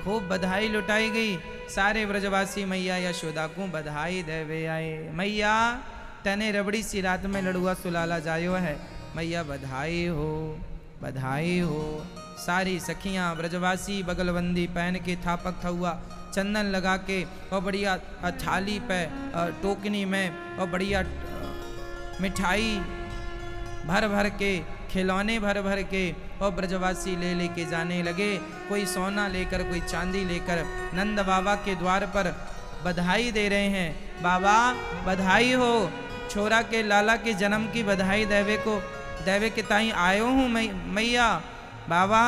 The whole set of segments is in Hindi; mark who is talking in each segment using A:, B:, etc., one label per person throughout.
A: खूब बधाई लुटाई गई। सारे ब्रजवासी मैया यशोदा को बधाई देवे आए। मैया तने रबड़ी सी रात में लड़ुआ सुलाला जायो है, मैया बधाई हो बधाई हो। सारी सखियां ब्रजवासी बगलबंदी पहन के थापक थुआ चंदन लगा के और बढ़िया थाली पे टोकनी में और बढ़िया मिठाई भर भर के, खिलौने भर भर के और ब्रजवासी ले लेके जाने लगे। कोई सोना लेकर, कोई चांदी लेकर नंद बाबा के द्वार पर बधाई दे रहे हैं। बाबा बधाई हो, छोरा के लाला के जन्म की बधाई देवे के ताई आयो हूँ मैया, बाबा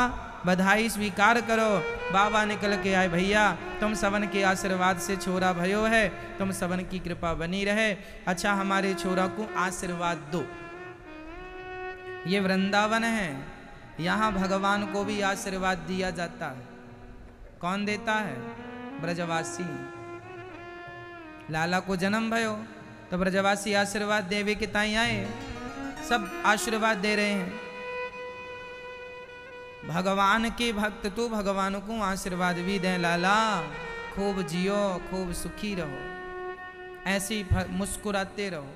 A: बधाई स्वीकार करो। बाबा निकल के आए, भैया तुम सबन के आशीर्वाद से छोरा भयो है, तुम सबन की कृपा बनी रहे। अच्छा हमारे छोरा को आशीर्वाद दो। ये वृंदावन है, यहाँ भगवान को भी आशीर्वाद दिया जाता है। कौन देता है? ब्रजवासी। लाला को जन्म भयो तो ब्रजवासी आशीर्वाद देवे के ताई आए, सब आशीर्वाद दे रहे हैं। भगवान के भक्त तो भगवान को आशीर्वाद भी दें, लाला खूब जियो, खूब सुखी रहो, ऐसे ही मुस्कुराते रहो।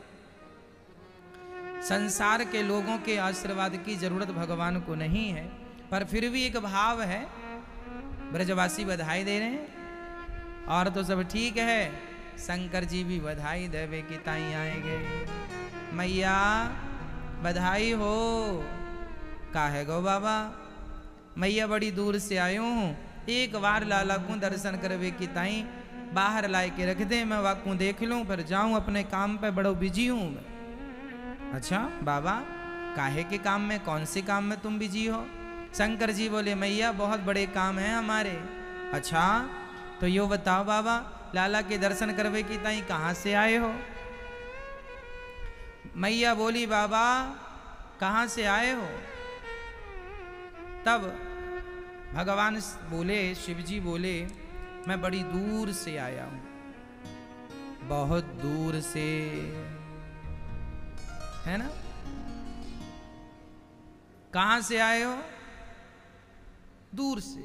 A: संसार के लोगों के आशीर्वाद की जरूरत भगवान को नहीं है, पर फिर भी एक भाव है। ब्रजवासी बधाई दे रहे हैं और तो सब ठीक है, शंकर जी भी बधाई देवे की ताई आएंगे। मैया बधाई हो। काहे गो बाबा? मैया बड़ी दूर से आयो हूँ, एक बार लाला को दर्शन करवे की ताई बाहर लाए के रख दे, मैं वाकू देख लूँ फिर जाऊँ अपने काम पे, बड़ो बिजी हूँ मैं। अच्छा बाबा काहे के काम में, कौन से काम में तुम बिजी हो? शंकर जी बोले मैया बहुत बड़े काम हैं हमारे। अच्छा तो यो बताओ बाबा, लाला के दर्शन करवे की ताई कहाँ से आए हो? मैया बोली बाबा कहाँ से आए हो? तब भगवान बोले, शिव जी बोले मैं बड़ी दूर से आया हूं, बहुत दूर से, है ना? कहां से आए हो? दूर से।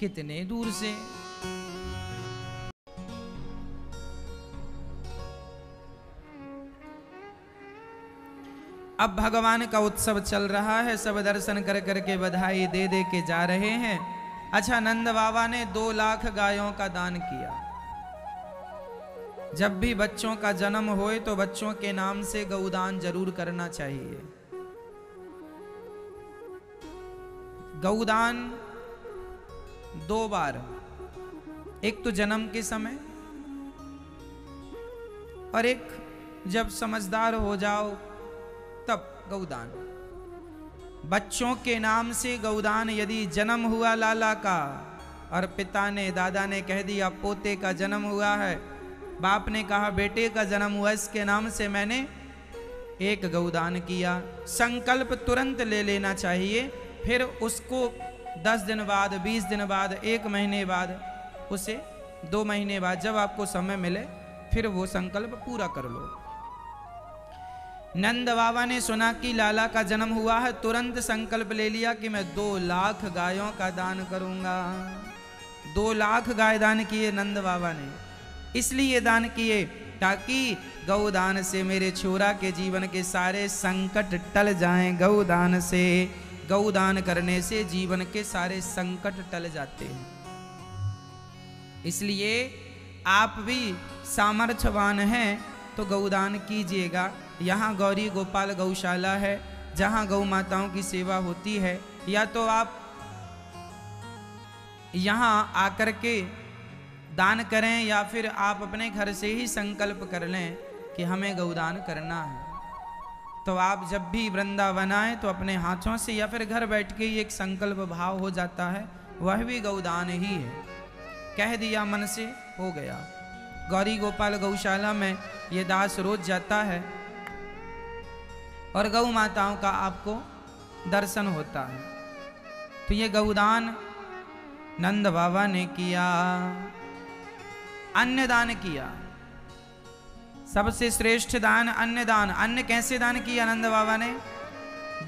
A: कितने दूर से? अब भगवान का उत्सव चल रहा है, सब दर्शन कर करके बधाई दे दे के जा रहे हैं। अच्छा नंद बाबा ने 2 लाख गायों का दान किया। जब भी बच्चों का जन्म होए तो बच्चों के नाम से गौदान जरूर करना चाहिए। गौदान 2 बार, एक तो जन्म के समय और एक जब समझदार हो जाओ तब गौदान। बच्चों के नाम से गौदान, यदि जन्म हुआ लाला का और पिता ने, दादा ने कह दिया पोते का जन्म हुआ है, बाप ने कहा बेटे का जन्म हुआ, इसके नाम से मैंने एक गौदान किया, संकल्प तुरंत ले लेना चाहिए। फिर उसको 10 दिन बाद, 20 दिन बाद, 1 महीने बाद, उसे 2 महीने बाद, जब आपको समय मिले फिर वो संकल्प पूरा कर लो। नंद बाबा ने सुना कि लाला का जन्म हुआ है, तुरंत संकल्प ले लिया कि मैं 2 लाख गायों का दान करूंगा। 2 लाख गाय दान किए नंद बाबा ने, इसलिए दान किए ताकि गौदान से मेरे छोरा के जीवन के सारे संकट टल जाएं। गौदान से, गौदान करने से जीवन के सारे संकट टल जाते हैं। इसलिए आप भी सामर्थ्यवान हैं तो गौदान कीजिएगा। यहाँ गौरी गोपाल गौशाला है जहाँ गौ माताओं की सेवा होती है, या तो आप यहाँ आकर के दान करें या फिर आप अपने घर से ही संकल्प कर लें कि हमें गौदान करना है। तो आप जब भी वृंदावन आए तो अपने हाथों से या फिर घर बैठ के ही एक संकल्प भाव हो जाता है, वह भी गौदान ही है। कह दिया मन से, हो गया। गौरी गोपाल गौशाला में ये दास रोज जाता है और गौ माताओं का आपको दर्शन होता है। तो ये गौदान नंद बाबा ने किया, अन्नदान किया। सबसे श्रेष्ठ दान अन्नदान। अन्न कैसे दान किया नंद बाबा ने?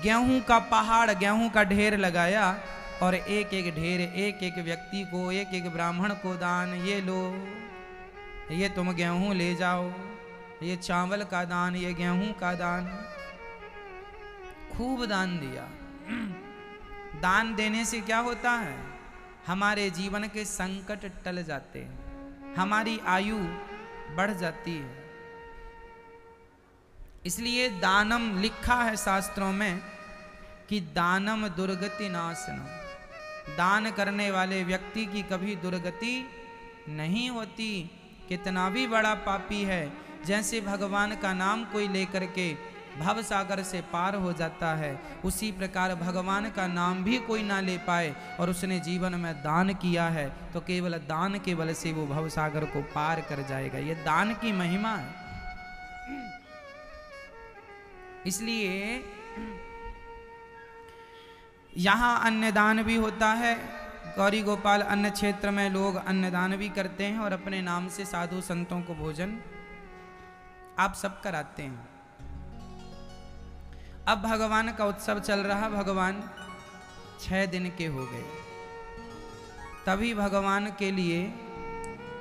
A: गेहूं का पहाड़, गेहूं का ढेर लगाया और एक एक ढेर, एक एक व्यक्ति को, एक एक ब्राह्मण को दान, ये लो, ये तुम गेहूं ले जाओ, ये चावल का दान, ये गेहूं का दान। खूब दान दिया। दान देने से क्या होता है? हमारे जीवन के संकट टल जाते हैं, हमारी आयु बढ़ जाती है। इसलिए दानम लिखा है शास्त्रों में कि दानम दुर्गति नाशनम। दान करने वाले व्यक्ति की कभी दुर्गति नहीं होती। कितना भी बड़ा पापी है, जैसे भगवान का नाम कोई लेकर के भव सागर से पार हो जाता है, उसी प्रकार भगवान का नाम भी कोई ना ले पाए और उसने जीवन में दान किया है तो केवल दान के बल से वो भव सागर को पार कर जाएगा। ये दान की महिमा है। इसलिए यहां अन्नदान भी होता है। गौरी गोपाल अन्न क्षेत्र में लोग अन्नदान भी करते हैं और अपने नाम से साधु संतों को भोजन आप सब कराते हैं। अब भगवान का उत्सव चल रहा। भगवान 6 दिन के हो गए। तभी भगवान के लिए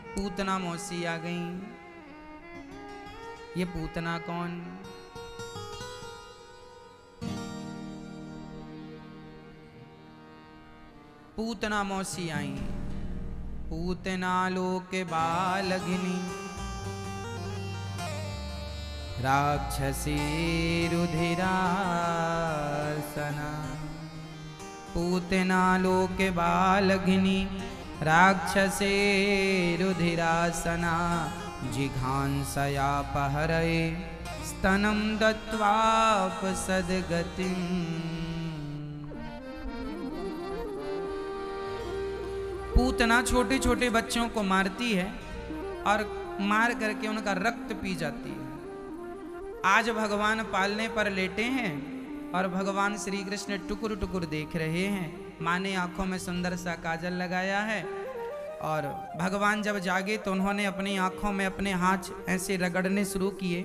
A: पूतना मौसी आ गई। ये पूतना कौन? पूतना मौसी आई। पूतना लोक बालघिनी राक्षसी रुधिरासना। पूतना लोक बालघिनी राक्षसे रुधिरासना। जिघांसया पहरये स्तनं दत्वापसद्गतिम्। पूतना छोटे छोटे बच्चों को मारती है और मार करके उनका रक्त पी जाती है। आज भगवान पालने पर लेटे हैं और भगवान श्री कृष्ण टुकुर टुकुर देख रहे हैं। माँ ने आंखों में सुंदर सा काजल लगाया है और भगवान जब जागे तो उन्होंने अपनी आंखों में अपने हाथ ऐसे रगड़ने शुरू किए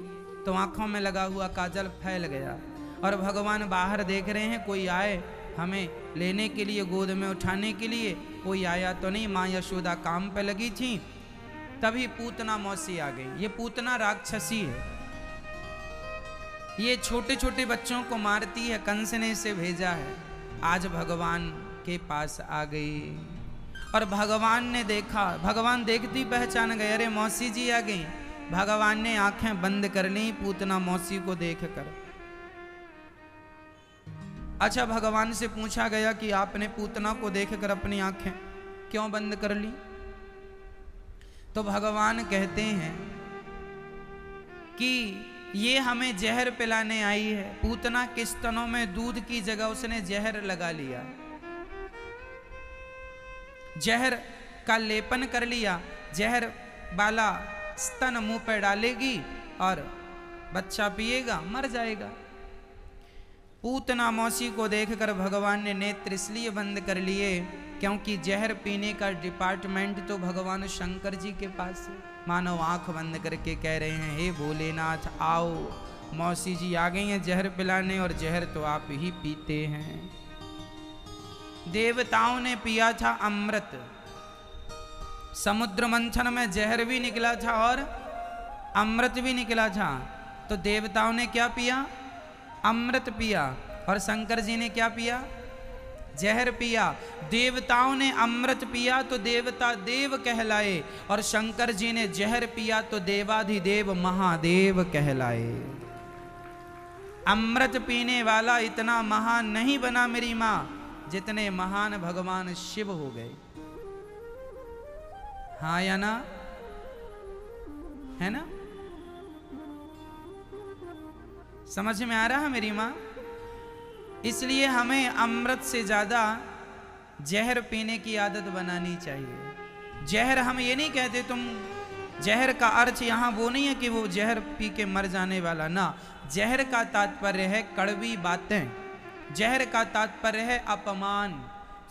A: तो आंखों में लगा हुआ काजल फैल गया। और भगवान बाहर देख रहे हैं कोई आए हमें लेने के लिए, गोद में उठाने के लिए। कोई आया तो नहीं। माँ यशोदा काम पे लगी थी। तभी पूतना मौसी आ गई। ये पूतना राक्षसी है। ये छोटे छोटे बच्चों को मारती है। कंस ने इसे भेजा है। आज भगवान के पास आ गई और भगवान ने देखा। भगवान देखती पहचान गए, अरे मौसी जी आ गई। भगवान ने आंखें बंद कर ली पूतना मौसी को देखकर। अच्छा, भगवान से पूछा गया कि आपने पूतना को देखकर अपनी आंखें क्यों बंद कर ली? तो भगवान कहते हैं कि ये हमें जहर पिलाने आई है। पूतना के स्तनों में दूध की जगह उसने जहर लगा लिया, जहर का लेपन कर लिया। जहर वाला स्तन मुंह पर डालेगी और बच्चा पिएगा, मर जाएगा। पूतना मौसी को देखकर भगवान ने नेत्र इसलिए बंद कर लिए क्योंकि जहर पीने का डिपार्टमेंट तो भगवान शंकर जी के पास है। मानव आंख बंद करके कह रहे हैं, हे भोलेनाथ आओ, मौसी जी आ गई हैं जहर पिलाने और जहर तो आप ही पीते हैं। देवताओं ने पिया था अमृत। समुद्र मंथन में जहर भी निकला था और अमृत भी निकला था। तो देवताओं ने क्या पिया? अमृत पिया। और शंकर जी ने क्या पिया? जहर पिया। देवताओं ने अमृत पिया तो देवता देव कहलाए और शंकर जी ने जहर पिया तो देवाधिदेव महादेव कहलाए। अमृत पीने वाला इतना महान नहीं बना मेरी मां जितने महान भगवान शिव हो गए। हाँ या ना? है ना? समझ में आ रहा है मेरी मां? इसलिए हमें अमृत से ज्यादा जहर पीने की आदत बनानी चाहिए। जहर हम ये नहीं कहते, तुम जहर का अर्थ यहां वो नहीं है कि वो जहर पी के मर जाने वाला ना। जहर का तात्पर्य है कड़वी बातें। जहर का तात्पर्य है अपमान।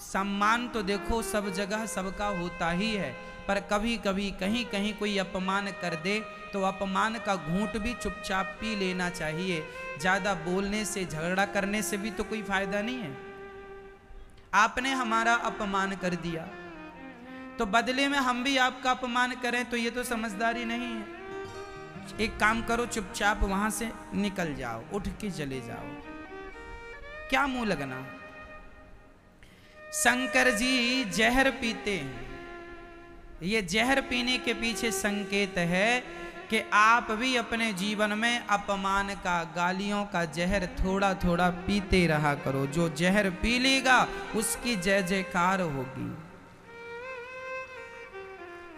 A: सम्मान तो देखो सब जगह सबका होता ही है, पर कभी कभी कहीं कहीं कोई अपमान कर दे तो अपमान का घूंट भी चुपचाप पी लेना चाहिए। ज्यादा बोलने से, झगड़ा करने से भी तो कोई फायदा नहीं है। आपने हमारा अपमान कर दिया, तो बदले में हम भी आपका अपमान करें, तो ये तो समझदारी नहीं है। एक काम करो, चुपचाप वहां से निकल जाओ, उठ के चले जाओ, क्या मुंह लगना। शंकर जी जहर पीते हैं। ये जहर पीने के पीछे संकेत है कि आप भी अपने जीवन में अपमान का, गालियों का जहर थोड़ा थोड़ा पीते रहा करो। जो जहर पी लेगा उसकी जय जयकार होगी,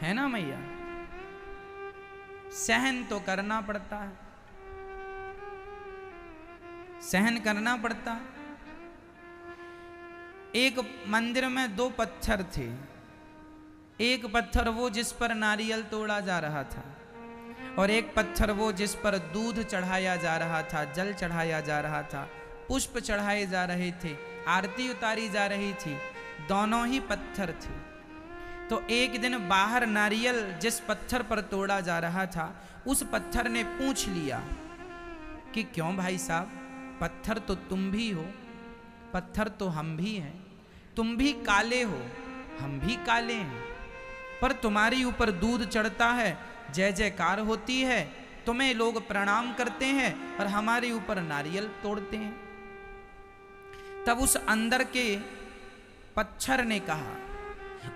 A: है ना मैया। सहन तो करना पड़ता है, सहन करना पड़ता है। एक मंदिर में 2 पत्थर थे। एक पत्थर वो जिस पर नारियल तोड़ा जा रहा था, और एक पत्थर वो जिस पर दूध चढ़ाया जा रहा था, जल चढ़ाया जा रहा था, पुष्प चढ़ाए जा रहे थे, आरती उतारी जा रही थी। दोनों ही पत्थर थे। तो एक दिन बाहर नारियल जिस पत्थर पर तोड़ा जा रहा था, उस पत्थर ने पूछ लिया कि क्यों भाई साहब, पत्थर तो तुम भी हो, पत्थर तो हम भी हैं, तुम भी काले हो, हम भी काले हैं, पर तुम्हारे ऊपर दूध चढ़ता है, जय जयकार होती है, तुम्हें लोग प्रणाम करते हैं, और हमारे ऊपर नारियल तोड़ते हैं। तब उस अंदर के पत्थर ने कहा,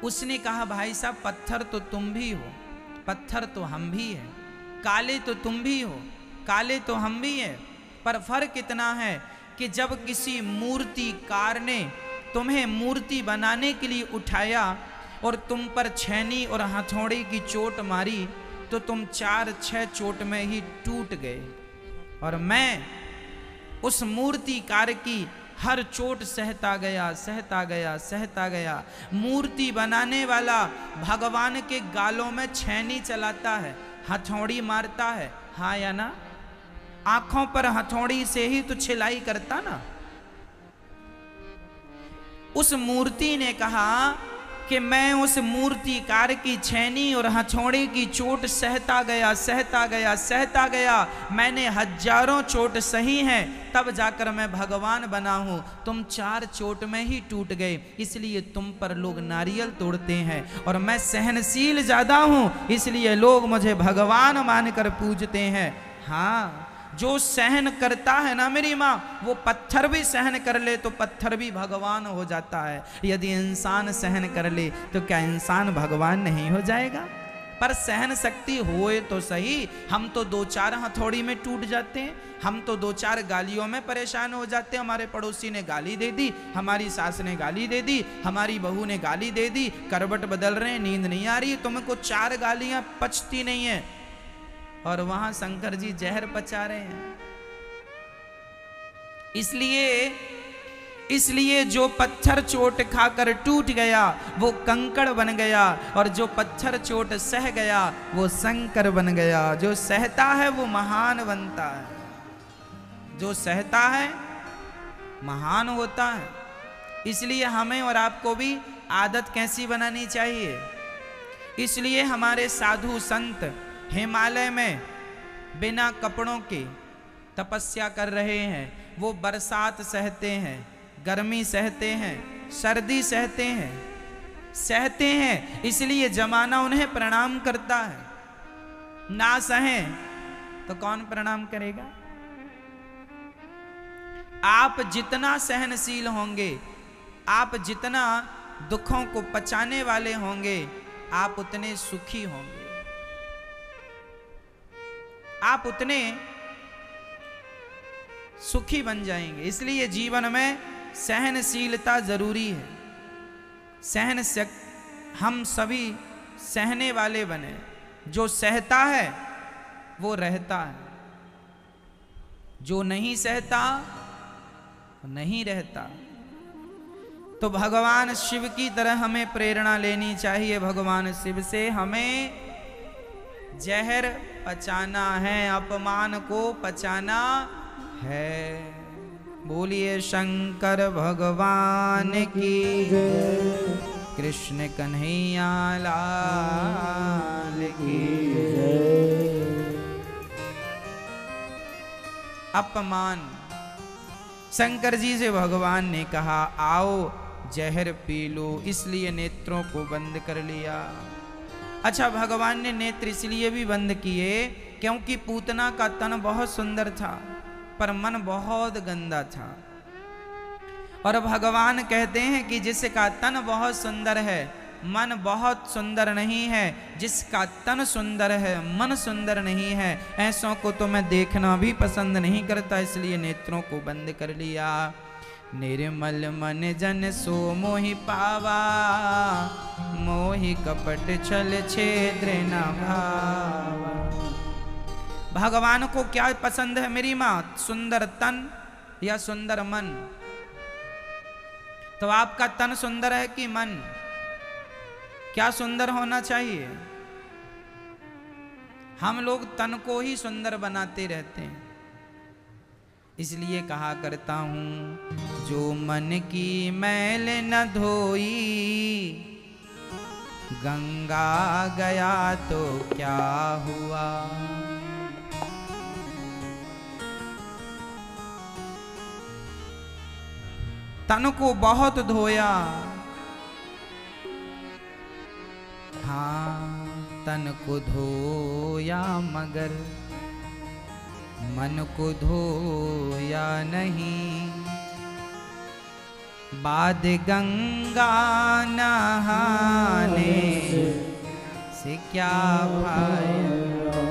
A: उसने कहा भाई साहब, पत्थर तो तुम भी हो, पत्थर तो हम भी हैं, काले तो तुम भी हो, काले तो हम भी हैं, पर फर्क इतना है कि जब किसी मूर्तिकार ने तुम्हें मूर्ति बनाने के लिए उठाया और तुम पर छेनी और हथौड़ी की चोट मारी, तो तुम 4-6 चोट में ही टूट गए, और मैं उस मूर्तिकार की हर चोट सहता गया, सहता गया, सहता गया। मूर्ति बनाने वाला भगवान के गालों में छेनी चलाता है, हथौड़ी मारता है, हाँ या ना। आंखों पर हथौड़ी से ही तो छिलाई करता ना। उस मूर्ति ने कहा कि मैं उस मूर्तिकार की छेनी और हथौड़े की चोट सहता गया, सहता गया, सहता गया। मैंने हजारों चोट सही हैं, तब जाकर मैं भगवान बना हूं। तुम 4 चोट में ही टूट गए, इसलिए तुम पर लोग नारियल तोड़ते हैं, और मैं सहनशील ज्यादा हूं, इसलिए लोग मुझे भगवान मानकर पूजते हैं। हाँ, जो सहन करता है ना मेरी माँ, वो पत्थर भी सहन कर ले तो पत्थर भी भगवान हो जाता है। यदि इंसान सहन कर ले तो क्या इंसान भगवान नहीं हो जाएगा? पर सहन शक्ति होए तो सही। हम तो 2-4 हथौड़ी में टूट जाते हैं, हम तो 2-4 गालियों में परेशान हो जाते हैं। हमारे पड़ोसी ने गाली दे दी, हमारी सास ने गाली दे दी, हमारी बहू ने गाली दे दी, करवट बदल रहे हैं, नींद नहीं आ रही, तुमको 4 गालियां पचती नहीं है, और वहां शंकर जी जहर पचा रहे हैं। इसलिए जो पत्थर चोट खाकर टूट गया वो कंकड़ बन गया, और जो पत्थर चोट सह गया वो शंकर बन गया। जो सहता है वो महान बनता है, जो सहता है महान होता है। इसलिए हमें और आपको भी आदत कैसी बनानी चाहिए? इसलिए हमारे साधु संत हिमालय में बिना कपड़ों के तपस्या कर रहे हैं। वो बरसात सहते हैं, गर्मी सहते हैं, सर्दी सहते हैं, सहते हैं, इसलिए जमाना उन्हें प्रणाम करता है। ना सहें तो कौन प्रणाम करेगा? आप जितना सहनशील होंगे, आप जितना दुखों को पचाने वाले होंगे, आप उतने सुखी होंगे, आप उतने सुखी बन जाएंगे। इसलिए जीवन में सहनशीलता जरूरी है। हम सभी सहने वाले बने। जो सहता है वो रहता है, जो नहीं सहता नहीं रहता। तो भगवान शिव की तरह हमें प्रेरणा लेनी चाहिए। भगवान शिव से हमें जहर पचाना है, अपमान को पचाना है। बोलिए शंकर भगवान की जय, कृष्ण कन्हैया लाल की जय। अपमान, शंकर जी से भगवान ने कहा आओ जहर पी लो, इसलिए नेत्रों को बंद कर लिया। अच्छा, भगवान ने नेत्र इसलिए भी बंद किए क्योंकि पूतना का तन बहुत सुंदर था पर मन बहुत गंदा था। और भगवान कहते हैं कि जिसका तन बहुत सुंदर है मन बहुत सुंदर नहीं है, जिसका तन सुंदर है मन सुंदर नहीं है, ऐसों को तो मैं देखना भी पसंद नहीं करता, इसलिए नेत्रों को बंद कर लिया। निर्मल मन जन सो मोहि पावा, मोहि कपट छल छेद्र न भावा। भगवान को क्या पसंद है मेरी माँ, सुंदर तन या सुंदर मन? तो आपका तन सुंदर है कि मन? क्या सुंदर होना चाहिए? हम लोग तन को ही सुंदर बनाते रहते हैं। इसलिए कहा करता हूं, जो मन की मैल न धोई, गंगा गया तो क्या हुआ। तन को बहुत धोया, हाँ तन को धोया मगर मन को धोया नहीं। बाद गंगा नहाने से क्या फायदा।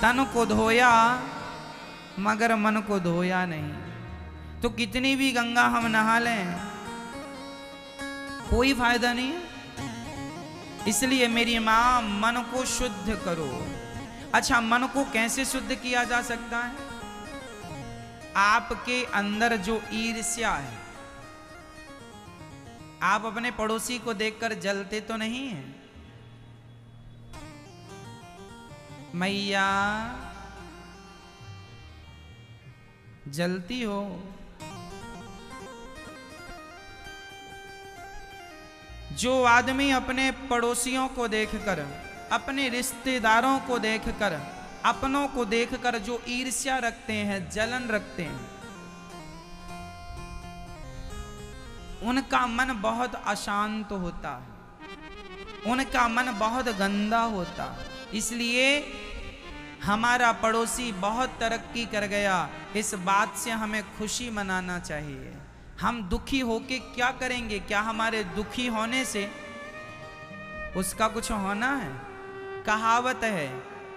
A: तन को धोया मगर मन को धोया नहीं। तो कितनी भी गंगा हम नहा लें कोई फायदा नहीं है। इसलिए मेरी माँ मन को शुद्ध करो। अच्छा, मन को कैसे शुद्ध किया जा सकता है? आपके अंदर जो ईर्ष्या है, आप अपने पड़ोसी को देखकर जलते तो नहीं है? मैया जलती हो? जो आदमी अपने पड़ोसियों को देखकर, अपने रिश्तेदारों को देखकर, अपनों को देखकर जो ईर्ष्या रखते हैं, जलन रखते हैं, उनका मन बहुत अशांत होता है, उनका मन बहुत गंदा होता है। इसलिए हमारा पड़ोसी बहुत तरक्की कर गया, इस बात से हमें खुशी मनाना चाहिए। हम दुखी होके क्या करेंगे? क्या हमारे दुखी होने से उसका कुछ होना है? कहावत है,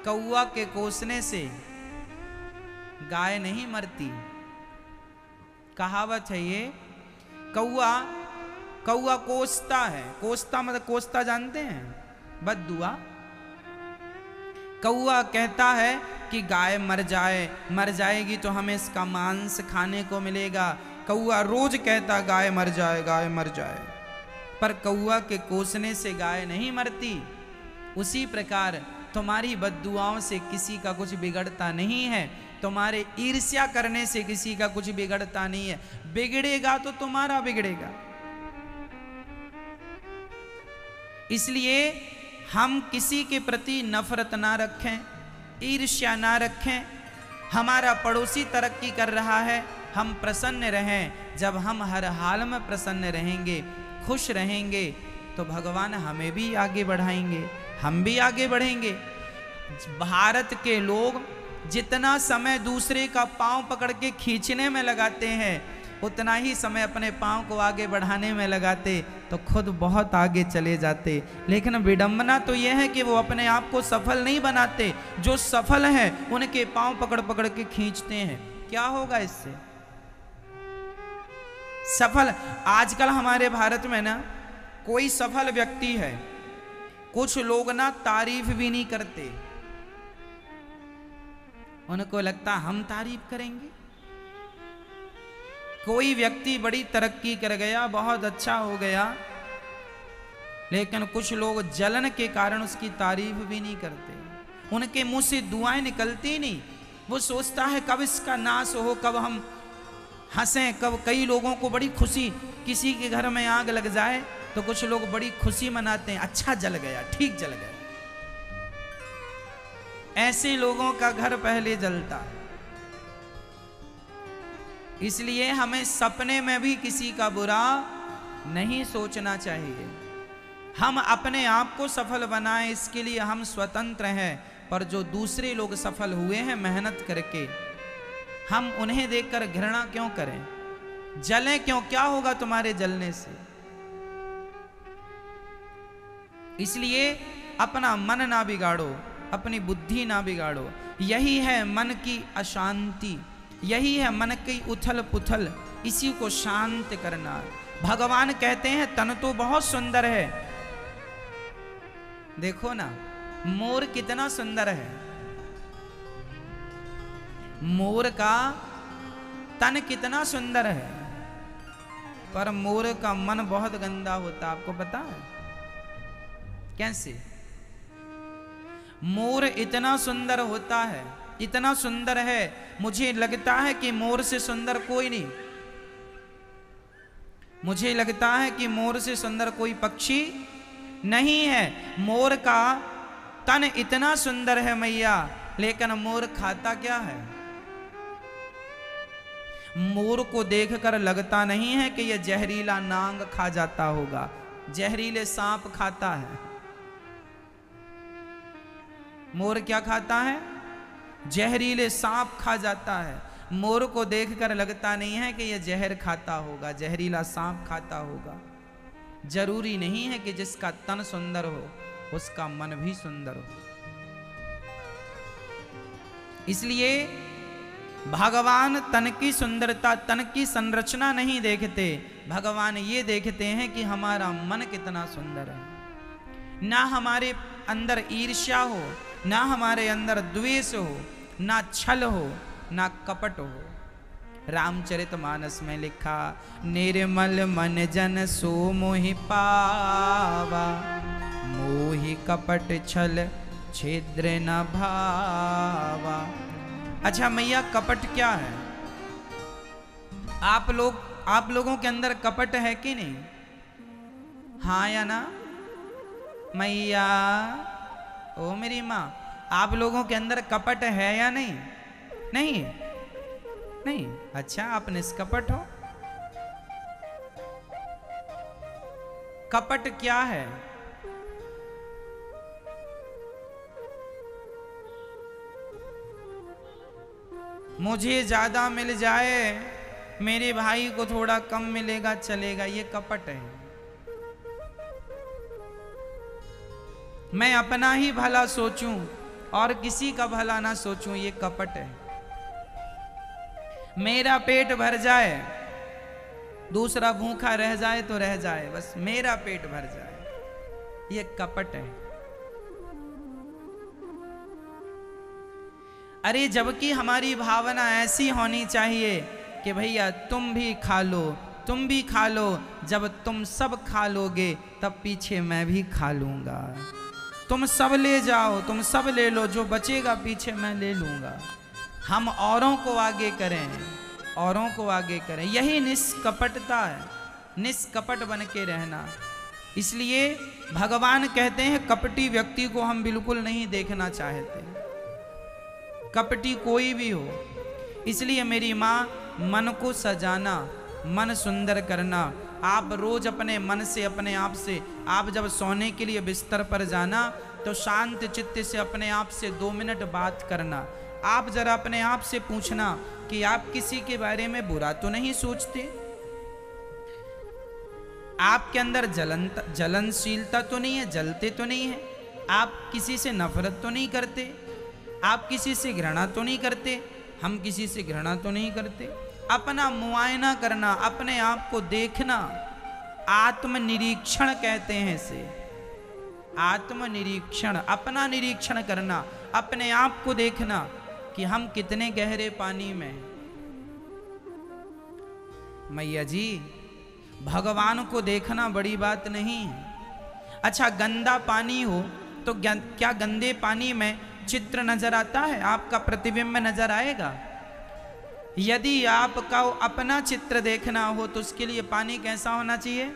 A: कौआ के कोसने से गाय नहीं मरती। कहावत है ये। कौआ कोसता है, कोसता मतलब कोसता जानते हैं? बद्दुआ। कौआ कहता है कि गाय मर जाएगी तो हमें इसका मांस खाने को मिलेगा। कौआ रोज कहता गाय मर जाए, पर कौआ के कोसने से गाय नहीं मरती। उसी प्रकार तुम्हारी बद्दुआओं से किसी का कुछ बिगड़ता नहीं है, तुम्हारे ईर्ष्या करने से किसी का कुछ बिगड़ता नहीं है। बिगड़ेगा तो तुम्हारा बिगड़ेगा। इसलिए हम किसी के प्रति नफरत ना रखें, ईर्ष्या ना रखें। हमारा पड़ोसी तरक्की कर रहा है, हम प्रसन्न रहें। जब हम हर हाल में प्रसन्न रहेंगे, खुश रहेंगे, तो भगवान हमें भी आगे बढ़ाएंगे, हम भी आगे बढ़ेंगे। भारत के लोग जितना समय दूसरे का पांव पकड़ के खींचने में लगाते हैं, उतना ही समय अपने पांव को आगे बढ़ाने में लगाते तो खुद बहुत आगे चले जाते। लेकिन विडंबना तो यह है कि वो अपने आप को सफल नहीं बनाते, जो सफल हैं उनके पांव पकड़ पकड़ के खींचते हैं। क्या होगा इससे? सफल आजकल हमारे भारत में ना कोई सफल व्यक्ति है, कुछ लोग ना तारीफ भी नहीं करते। उनको लगता हम तारीफ करेंगे। कोई व्यक्ति बड़ी तरक्की कर गया, बहुत अच्छा हो गया, लेकिन कुछ लोग जलन के कारण उसकी तारीफ भी नहीं करते। उनके मुंह से दुआएं निकलती नहीं। वो सोचता है कब इसका नाश हो, कब हम हंसें, कब। कई लोगों को बड़ी खुशी, किसी के घर में आग लग जाए तो कुछ लोग बड़ी खुशी मनाते हैं, अच्छा जल गया, ठीक जल गया। ऐसे लोगों का घर पहले जलता है। इसलिए हमें सपने में भी किसी का बुरा नहीं सोचना चाहिए। हम अपने आप को सफल बनाएं, इसके लिए हम स्वतंत्र हैं। पर जो दूसरे लोग सफल हुए हैं मेहनत करके, हम उन्हें देखकर घृणा क्यों करें? जलें क्यों? क्या होगा तुम्हारे जलने से? इसलिए अपना मन ना बिगाड़ो, अपनी बुद्धि ना बिगाड़ो। यही है मन की अशांति, यही है मन की उथल पुथल, इसी को शांत करना। भगवान कहते हैं तन तो बहुत सुंदर है, देखो ना मोर कितना सुंदर है, मोर का तन कितना सुंदर है, पर मोर का मन बहुत गंदा होता, आपको पता है कैसे? मोर इतना सुंदर होता है, इतना सुंदर है, मुझे लगता है कि मोर से सुंदर कोई नहीं, मुझे लगता है कि मोर से सुंदर कोई पक्षी नहीं है। मोर का तन इतना सुंदर है मैया, लेकिन मोर खाता क्या है? मोर को देखकर लगता नहीं है कि यह जहरीला नांग खा जाता होगा, जहरीले सांप खाता है। मोर क्या खाता है? जहरीले सांप खा जाता है। मोर को देखकर लगता नहीं है कि यह जहर खाता होगा, जहरीला सांप खाता होगा। जरूरी नहीं है कि जिसका तन सुंदर हो उसका मन भी सुंदर हो। इसलिए भगवान तन की सुंदरता, तन की संरचना नहीं देखते, भगवान ये देखते हैं कि हमारा मन कितना सुंदर है। ना हमारे अंदर ईर्ष्या हो, ना हमारे अंदर द्वेष हो, ना छल हो, ना कपट हो। रामचरितमानस में लिखा, निर्मल मन जन सो मोहि पावा, मोहि कपट छल छिद्र न भावा। अच्छा मैया, कपट क्या है? आप लोगों के अंदर कपट है कि नहीं? हाँ या ना? मैया, ओ मेरी माँ, आप लोगों के अंदर कपट है या नहीं? नहीं? नहीं? अच्छा, आप निष्कपट हो। कपट क्या है? मुझे ज्यादा मिल जाए, मेरे भाई को थोड़ा कम मिलेगा चलेगा, ये कपट है। मैं अपना ही भला सोचूं और किसी का भला ना सोचूं, ये कपट है। मेरा पेट भर जाए, दूसरा भूखा रह जाए तो रह जाए, बस मेरा पेट भर जाए, ये कपट है। अरे जबकि हमारी भावना ऐसी होनी चाहिए कि भैया तुम भी खा लो, तुम भी खा लो, जब तुम सब खा लोगे तब पीछे मैं भी खा लूंगा। तुम सब ले जाओ, तुम सब ले लो, जो बचेगा पीछे मैं ले लूंगा। हम औरों को आगे करें, औरों को आगे करें, यही निष्कपटता है, निष्कपट बन के रहना। इसलिए भगवान कहते हैं कपटी व्यक्ति को हम बिल्कुल नहीं देखना चाहते, कपटी कोई भी हो। इसलिए मेरी माँ, मन को सजाना, मन सुंदर करना। आप रोज अपने मन से, अपने आप से, आप जब सोने के लिए बिस्तर पर जाना तो शांत चित्त से अपने आप से 2 मिनट बात करना। आप जरा अपने आप से पूछना कि आप किसी के बारे में बुरा तो नहीं सोचते, आपके अंदर जलनशीलता तो नहीं है, जलते तो नहीं है, आप किसी से नफरत तो नहीं करते, आप किसी से घृणा तो नहीं करते, हम किसी से घृणा तो नहीं करते। अपना मुआयना करना, अपने आप को देखना, आत्मनिरीक्षण कहते हैं इसे, आत्मनिरीक्षण, अपना निरीक्षण करना, अपने आप को देखना कि हम कितने गहरे पानी में। मैया जी, भगवान को देखना बड़ी बात नहीं है। अच्छा, गंदा पानी हो तो क्या गंदे पानी में चित्र नजर आता है? आपका प्रतिबिंब नजर आएगा? यदि आपका अपना चित्र देखना हो तो उसके लिए पानी कैसा होना चाहिए?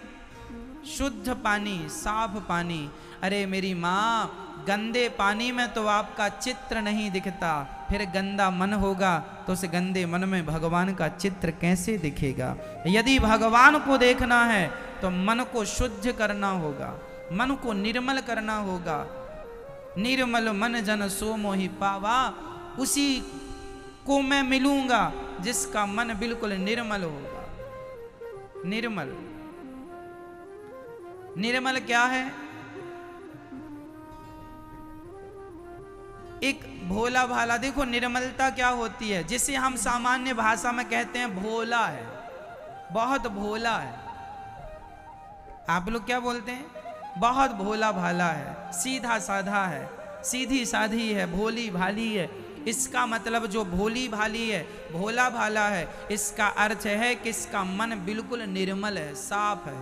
A: शुद्ध पानी, साफ पानी। अरे मेरी माँ, गंदे पानी में तो आपका चित्र नहीं दिखता, फिर गंदा मन होगा तो उस गंदे मन में भगवान का चित्र कैसे दिखेगा। यदि भगवान को देखना है तो मन को शुद्ध करना होगा, मन को निर्मल करना होगा। निर्मल मन जन सो मोहि पावा, उसी को मैं मिलूंगा जिसका मन बिल्कुल निर्मल होगा। निर्मल, निर्मल क्या है? एक भोला भाला। देखो निर्मलता क्या होती है, जिसे हम सामान्य भाषा में कहते हैं भोला है, बहुत भोला है। आप लोग क्या बोलते हैं? बहुत भोला भाला है, सीधा साधा है, सीधी साधी है, भोली भाली है। इसका मतलब जो भोली भाली है, भोला भाला है, इसका अर्थ है कि इसका मन बिल्कुल निर्मल है, साफ है,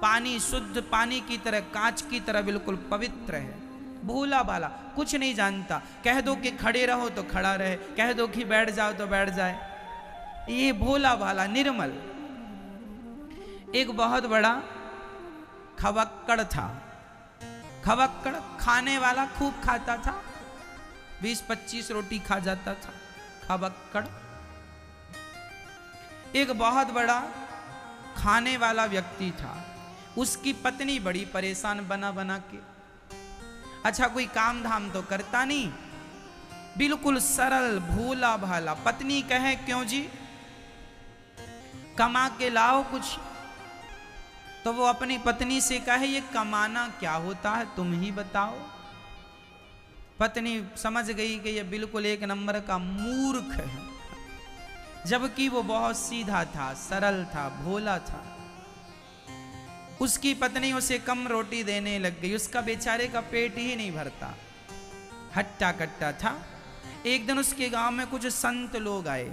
A: पानी शुद्ध पानी की तरह, कांच की तरह बिल्कुल पवित्र है। भोला भाला कुछ नहीं जानता। कह दो कि खड़े रहो तो खड़ा रहे, कह दो कि बैठ जाओ तो बैठ जाए। ये भोला भाला निर्मल। एक बहुत बड़ा खवक्कड़ था। खवक्कड़ खाने वाला, खूब खाता था, 20-25 रोटी खा जाता था खवक्कड़। एक बहुत बड़ा खाने वाला व्यक्ति था, उसकी पत्नी बड़ी परेशान बना बना के। अच्छा कोई काम धाम तो करता नहीं, बिल्कुल सरल भोला भाला। पत्नी कहे क्यों जी, कमा के लाओ कुछ, तो वो अपनी पत्नी से कहे ये कमाना क्या होता है, तुम ही बताओ। पत्नी समझ गई कि ये बिल्कुल एक नंबर का मूर्ख है, जबकि वो बहुत सीधा था, सरल था, भोला था। उसकी पत्नी उसे कम रोटी देने लग गई, उसका बेचारे का पेट ही नहीं भरता, हट्टा कट्टा था। एक दिन उसके गांव में कुछ संत लोग आए,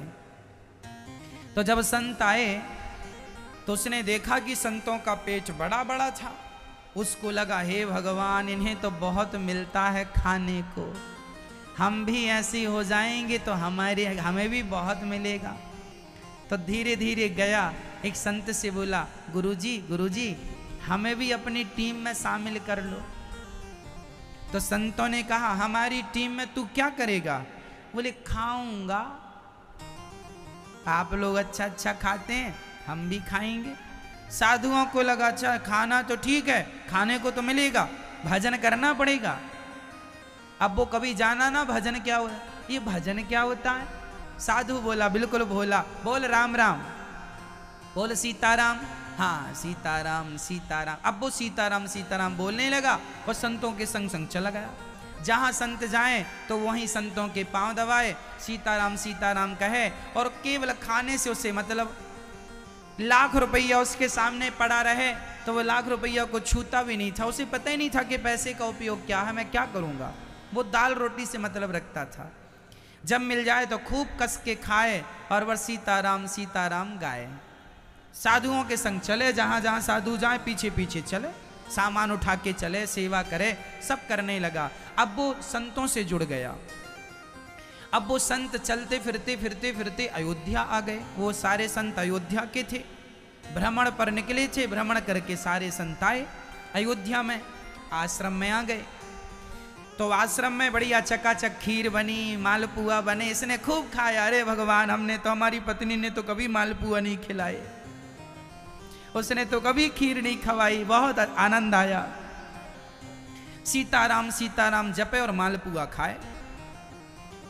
A: तो जब संत आए तो उसने देखा कि संतों का पेट बड़ा बड़ा था। उसको लगा हे भगवान, इन्हें तो बहुत मिलता है खाने को, हम भी ऐसे हो जाएंगे तो हमें भी बहुत मिलेगा। तो धीरे धीरे गया, एक संत से बोला गुरुजी गुरुजी हमें भी अपनी टीम में शामिल कर लो। तो संतों ने कहा हमारी टीम में तू क्या करेगा? बोले खाऊंगा, आप लोग अच्छा अच्छा खाते हैं, हम भी खाएंगे। साधुओं को लगा अच्छा खाना तो ठीक है, खाने को तो मिलेगा, भजन करना पड़ेगा। अब वो कभी जाना ना भजन क्या होता, ये भजन क्या होता है। साधु बोला बिल्कुल भोला, बोल राम राम, बोल सीताराम, हाँ सीताराम सीताराम। अब वो सीताराम सीताराम बोलने लगा और संतों के संग संग चला गया। जहाँ संत जाएं तो वहीं संतों के पांव दबाए, सीताराम सीताराम कहे, और केवल खाने से उसे मतलब लाख रुपया उसके सामने पड़ा रहे तो वो लाख रुपया को छूता भी नहीं था। उसे पता ही नहीं था कि पैसे का उपयोग क्या है, मैं क्या करूँगा। वो दाल रोटी से मतलब रखता था, जब मिल जाए तो खूब कस के खाए और वह सीताराम सीताराम गाए। साधुओं के संग चले, जहाँ जहाँ साधु जाए पीछे पीछे चले, सामान उठा के चले, सेवा करे, सब करने लगा। अब वो संतों से जुड़ गया। अब वो संत चलते फिरते फिरते फिरते अयोध्या आ गए। वो सारे संत अयोध्या के थे, भ्रमण पर निकले थे। भ्रमण करके सारे संत आए अयोध्या में, आश्रम में आ गए। तो आश्रम में बढ़िया चकाचक खीर बनी, मालपुआ बने, इसने खूब खाया। अरे भगवान, हमने तो, हमारी पत्नी ने तो कभी मालपुआ नहीं खिलाए, उसने तो कभी खीर नहीं खवाई, बहुत आनंद आया। सीताराम सीताराम जपे और मालपुआ खाए।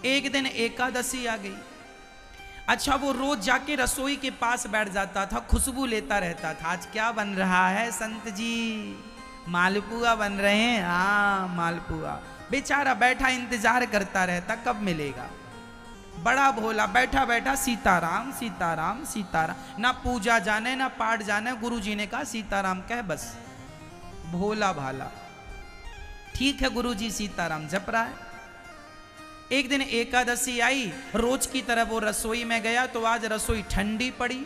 A: एक दिन एकादशी आ गई। अच्छा वो रोज जाके रसोई के पास बैठ जाता था, खुशबू लेता रहता था। आज क्या बन रहा है संत जी? मालपुआ बन रहे हैं। हाँ मालपुआ। बेचारा बैठा इंतजार करता रहता कब मिलेगा। बड़ा भोला बैठा बैठा सीताराम सीताराम सीताराम, ना पूजा जाने ना पाठ जाने। गुरुजी ने कहा सीताराम कह बस। भोला भाला ठीक है, गुरुजी सीताराम जप रहा है। एक दिन एकादशी आई, रोज की तरह वो रसोई में गया तो आज रसोई ठंडी पड़ी।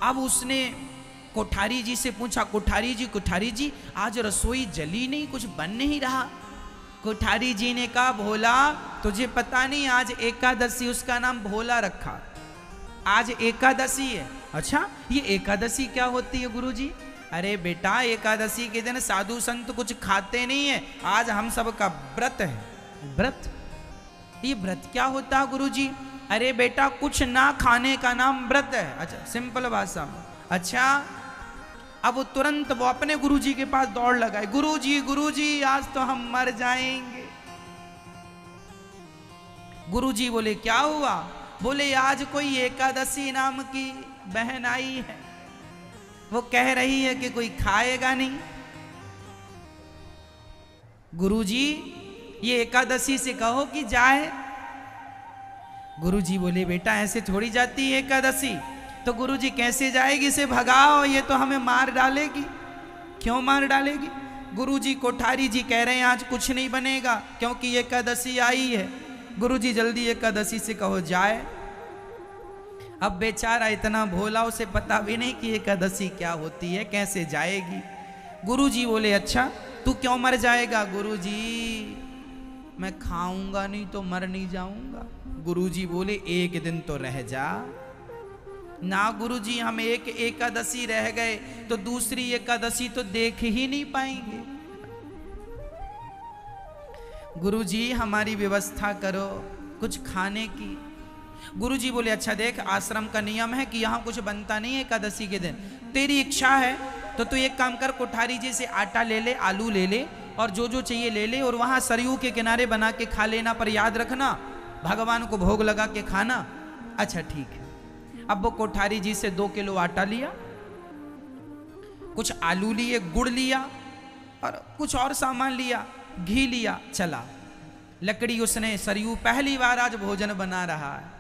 A: अब उसने कोठारी जी से पूछा, कोठारी जी आज रसोई जली नहीं, कुछ बन नहीं रहा। कोठारी जी ने कहा भोला तुझे पता नहीं, आज एकादशी, उसका नाम भोला रखा, आज एकादशी है। अच्छा ये एकादशी क्या होती है गुरुजी? अरे बेटा एकादशी के दिन साधु संत कुछ खाते नहीं है, आज हम सब का व्रत है। व्रत? ये व्रत क्या होता है गुरुजी? अरे बेटा, कुछ ना खाने का नाम व्रत है। अच्छा, सिंपल भाषा में। अच्छा, अब वो तुरंत वो अपने गुरुजी के पास दौड़ लगाए, गुरुजी गुरुजी आज तो हम मर जाएंगे। गुरुजी बोले क्या हुआ? बोले आज कोई एकादशी नाम की बहन आई है, वो कह रही है कि कोई खाएगा नहीं। गुरुजी ये एकादशी से कहो कि जाए। गुरुजी बोले बेटा ऐसे थोड़ी जाती है एकादशी। तो गुरुजी कैसे जाएगी? इसे भगाओ, ये तो हमें मार डालेगी। क्यों मार डालेगी? गुरुजी कोठारी जी कह रहे हैं आज कुछ नहीं बनेगा क्योंकि एकादशी आई है। गुरुजी जल्दी एकादशी से कहो जाए। अब बेचारा इतना भोला, उसे पता भी नहीं कि एकादशी क्या होती है, कैसे जाएगी। गुरुजी बोले अच्छा तू क्यों मर जाएगा? गुरुजी मैं खाऊंगा नहीं तो मर नहीं जाऊंगा। गुरुजी बोले एक दिन तो रह जा ना। गुरुजी हम एक एकादशी रह गए तो दूसरी एकादशी तो देख ही नहीं पाएंगे। गुरुजी हमारी व्यवस्था करो कुछ खाने की। गुरुजी बोले अच्छा देख, आश्रम का नियम है कि यहाँ कुछ बनता नहीं है एकादशी के दिन। तेरी इच्छा है तो तू एक काम कर, कोठारी जी से आटा ले ले, आलू ले ले और जो जो चाहिए ले ले और वहाँ सरयू के किनारे बना के खा लेना, पर याद रखना भगवान को भोग लगा के खाना। अच्छा ठीक है। अब वो कोठारी जी से 2 किलो आटा लिया, कुछ आलू लिए, गुड़ लिया और कुछ और सामान लिया, घी लिया, चला। लकड़ी उसने, सरयू पहली बार आज भोजन बना रहा है,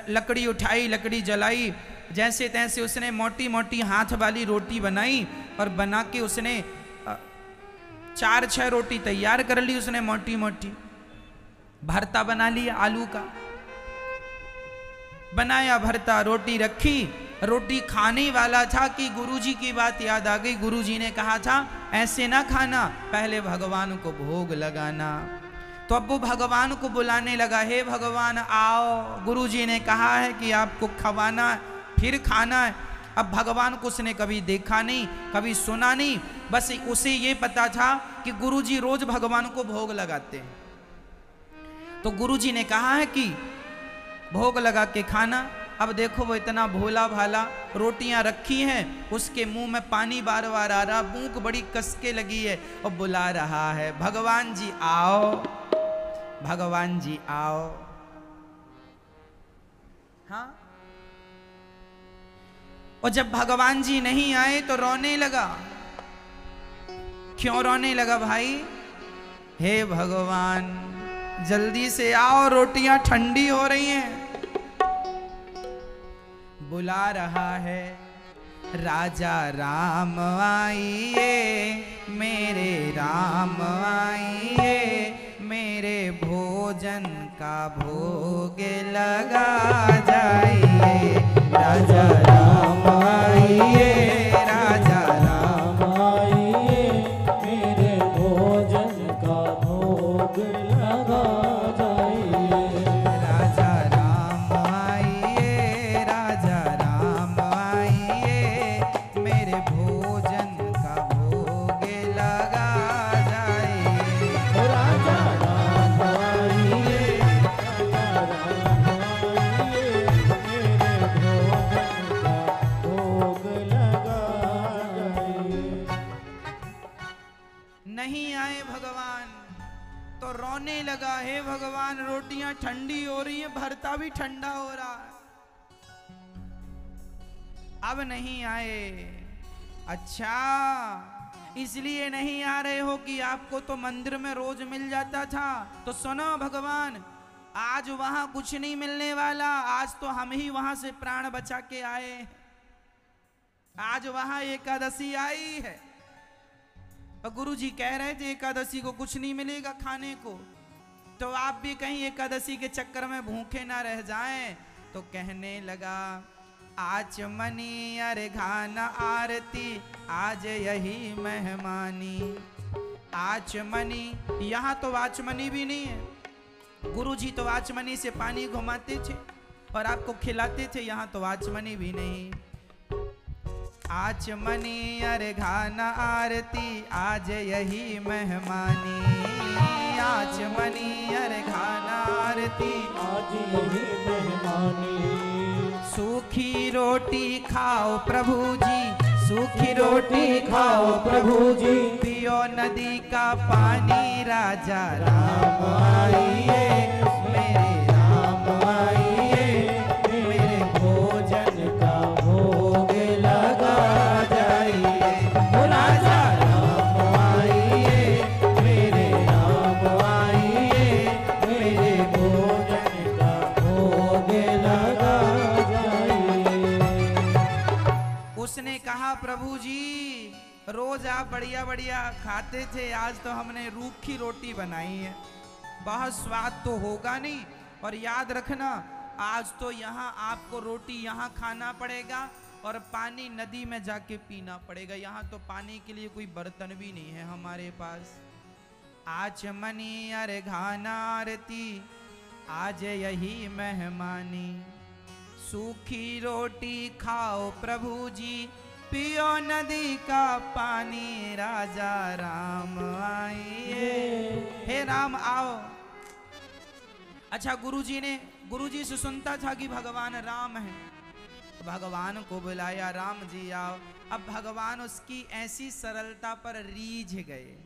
A: लकड़ी उठाई, लकड़ी जलाई, जैसे तैसे उसने मोटी मोटी हाथ वाली रोटी बनाई और बना के उसने 4-6 रोटी तैयार कर ली उसने मोटी मोटी। भरता बना लिया आलू का, बनाया भरता, रोटी रखी। रोटी खाने वाला था कि गुरुजी की बात याद आ गई। गुरुजी ने कहा था ऐसे ना खाना, पहले भगवान को भोग लगाना। तो अब वो भगवान को बुलाने लगा, हे भगवान आओ। गुरुजी ने कहा है कि आपको खवाना है, फिर खाना है। अब भगवान को उसने कभी देखा नहीं, कभी सुना नहीं, बस उसे ये पता था कि गुरुजी रोज भगवान को भोग लगाते हैं। तो गुरुजी ने कहा है कि भोग लगा के खाना। अब देखो वो इतना भोला भाला, रोटियां रखी हैं, उसके मुंह में पानी बार बार आ रहा, भूख बड़ी कसके लगी है और बुला रहा है भगवान जी आओ, भगवान जी आओ। हाँ, और जब भगवान जी नहीं आए तो रोने लगा। क्यों रोने लगा भाई? हे भगवान जल्दी से आओ, रोटियां ठंडी हो रही हैं। बुला रहा है राजा राम आइए, मेरे राम आइए, मेरे भोजन का भोग लगा जाइए। राजा राम आइए, राजा राम आइए, मेरे भोजन का भोग लगा जाइए। राजा राम आइए, राजा राम आइए, मेरे भोजन का भोग लगा जाइए। राजा राम आइए, राजा राम आइए, मेरे भोजन का भोग लगा जाइए। नहीं आए भगवान तो रोने लगा, हे भगवान रोटियां ठंडी हो रही हैं, भरता भी ठंडा हो रहा है, अब नहीं आए। अच्छा इसलिए नहीं आ रहे हो कि आपको तो मंदिर में रोज मिल जाता था। तो सुनो भगवान, आज वहां कुछ नहीं मिलने वाला, आज तो हम ही वहां से प्राण बचा के आए। आज वहां एकादशी आई है और गुरुजी कह रहे थे एकादशी को कुछ नहीं मिलेगा खाने को, तो आप भी कहीं एकादशी के चक्कर में भूखे ना रह जाएं। तो कहने लगा आचमनी अर्घान आरती, आज यही मेहमानी। आचमनी, यहाँ तो आचमनी भी नहीं है। गुरुजी तो आचमनी से पानी घुमाते थे और आपको खिलाते थे, यहाँ तो आचमनी भी नहीं। आचमनी अर्घाना आरती आज यही मेहमानी, आचमनी अर्घाना आरती
B: आज यही मेहमानी।
A: सूखी रोटी खाओ प्रभु जी, सूखी रोटी
B: खाओ प्रभु जी,
A: पियो नदी का पानी राजा
B: राम आइए मेरे राम आइए, मेरे भोजन का भोग लगा जाइए। ओ राजा राम आइए मेरे राम आइए, मेरे भोजन का भोग लगा जाइए।
A: उसने कहा प्रभु जी रोज आप बढ़िया बढ़िया खाते थे, आज तो हमने रूखी रोटी बनाई है, बहुत स्वाद तो होगा नहीं, और याद रखना आज तो यहाँ आपको रोटी यहाँ खाना पड़ेगा और पानी नदी में जाके पीना पड़ेगा, यहाँ तो पानी के लिए कोई बर्तन भी नहीं है हमारे पास। आचमनी अर्घाना आरती आज यही मेहमानी, सूखी रोटी खाओ प्रभु जी, पियो नदी का पानी राजा राम आइए। हे राम आओ। अच्छा गुरुजी से सुनता था कि भगवान राम है, तो भगवान को बुलाया, राम जी आओ। अब भगवान उसकी ऐसी सरलता पर रीझ गए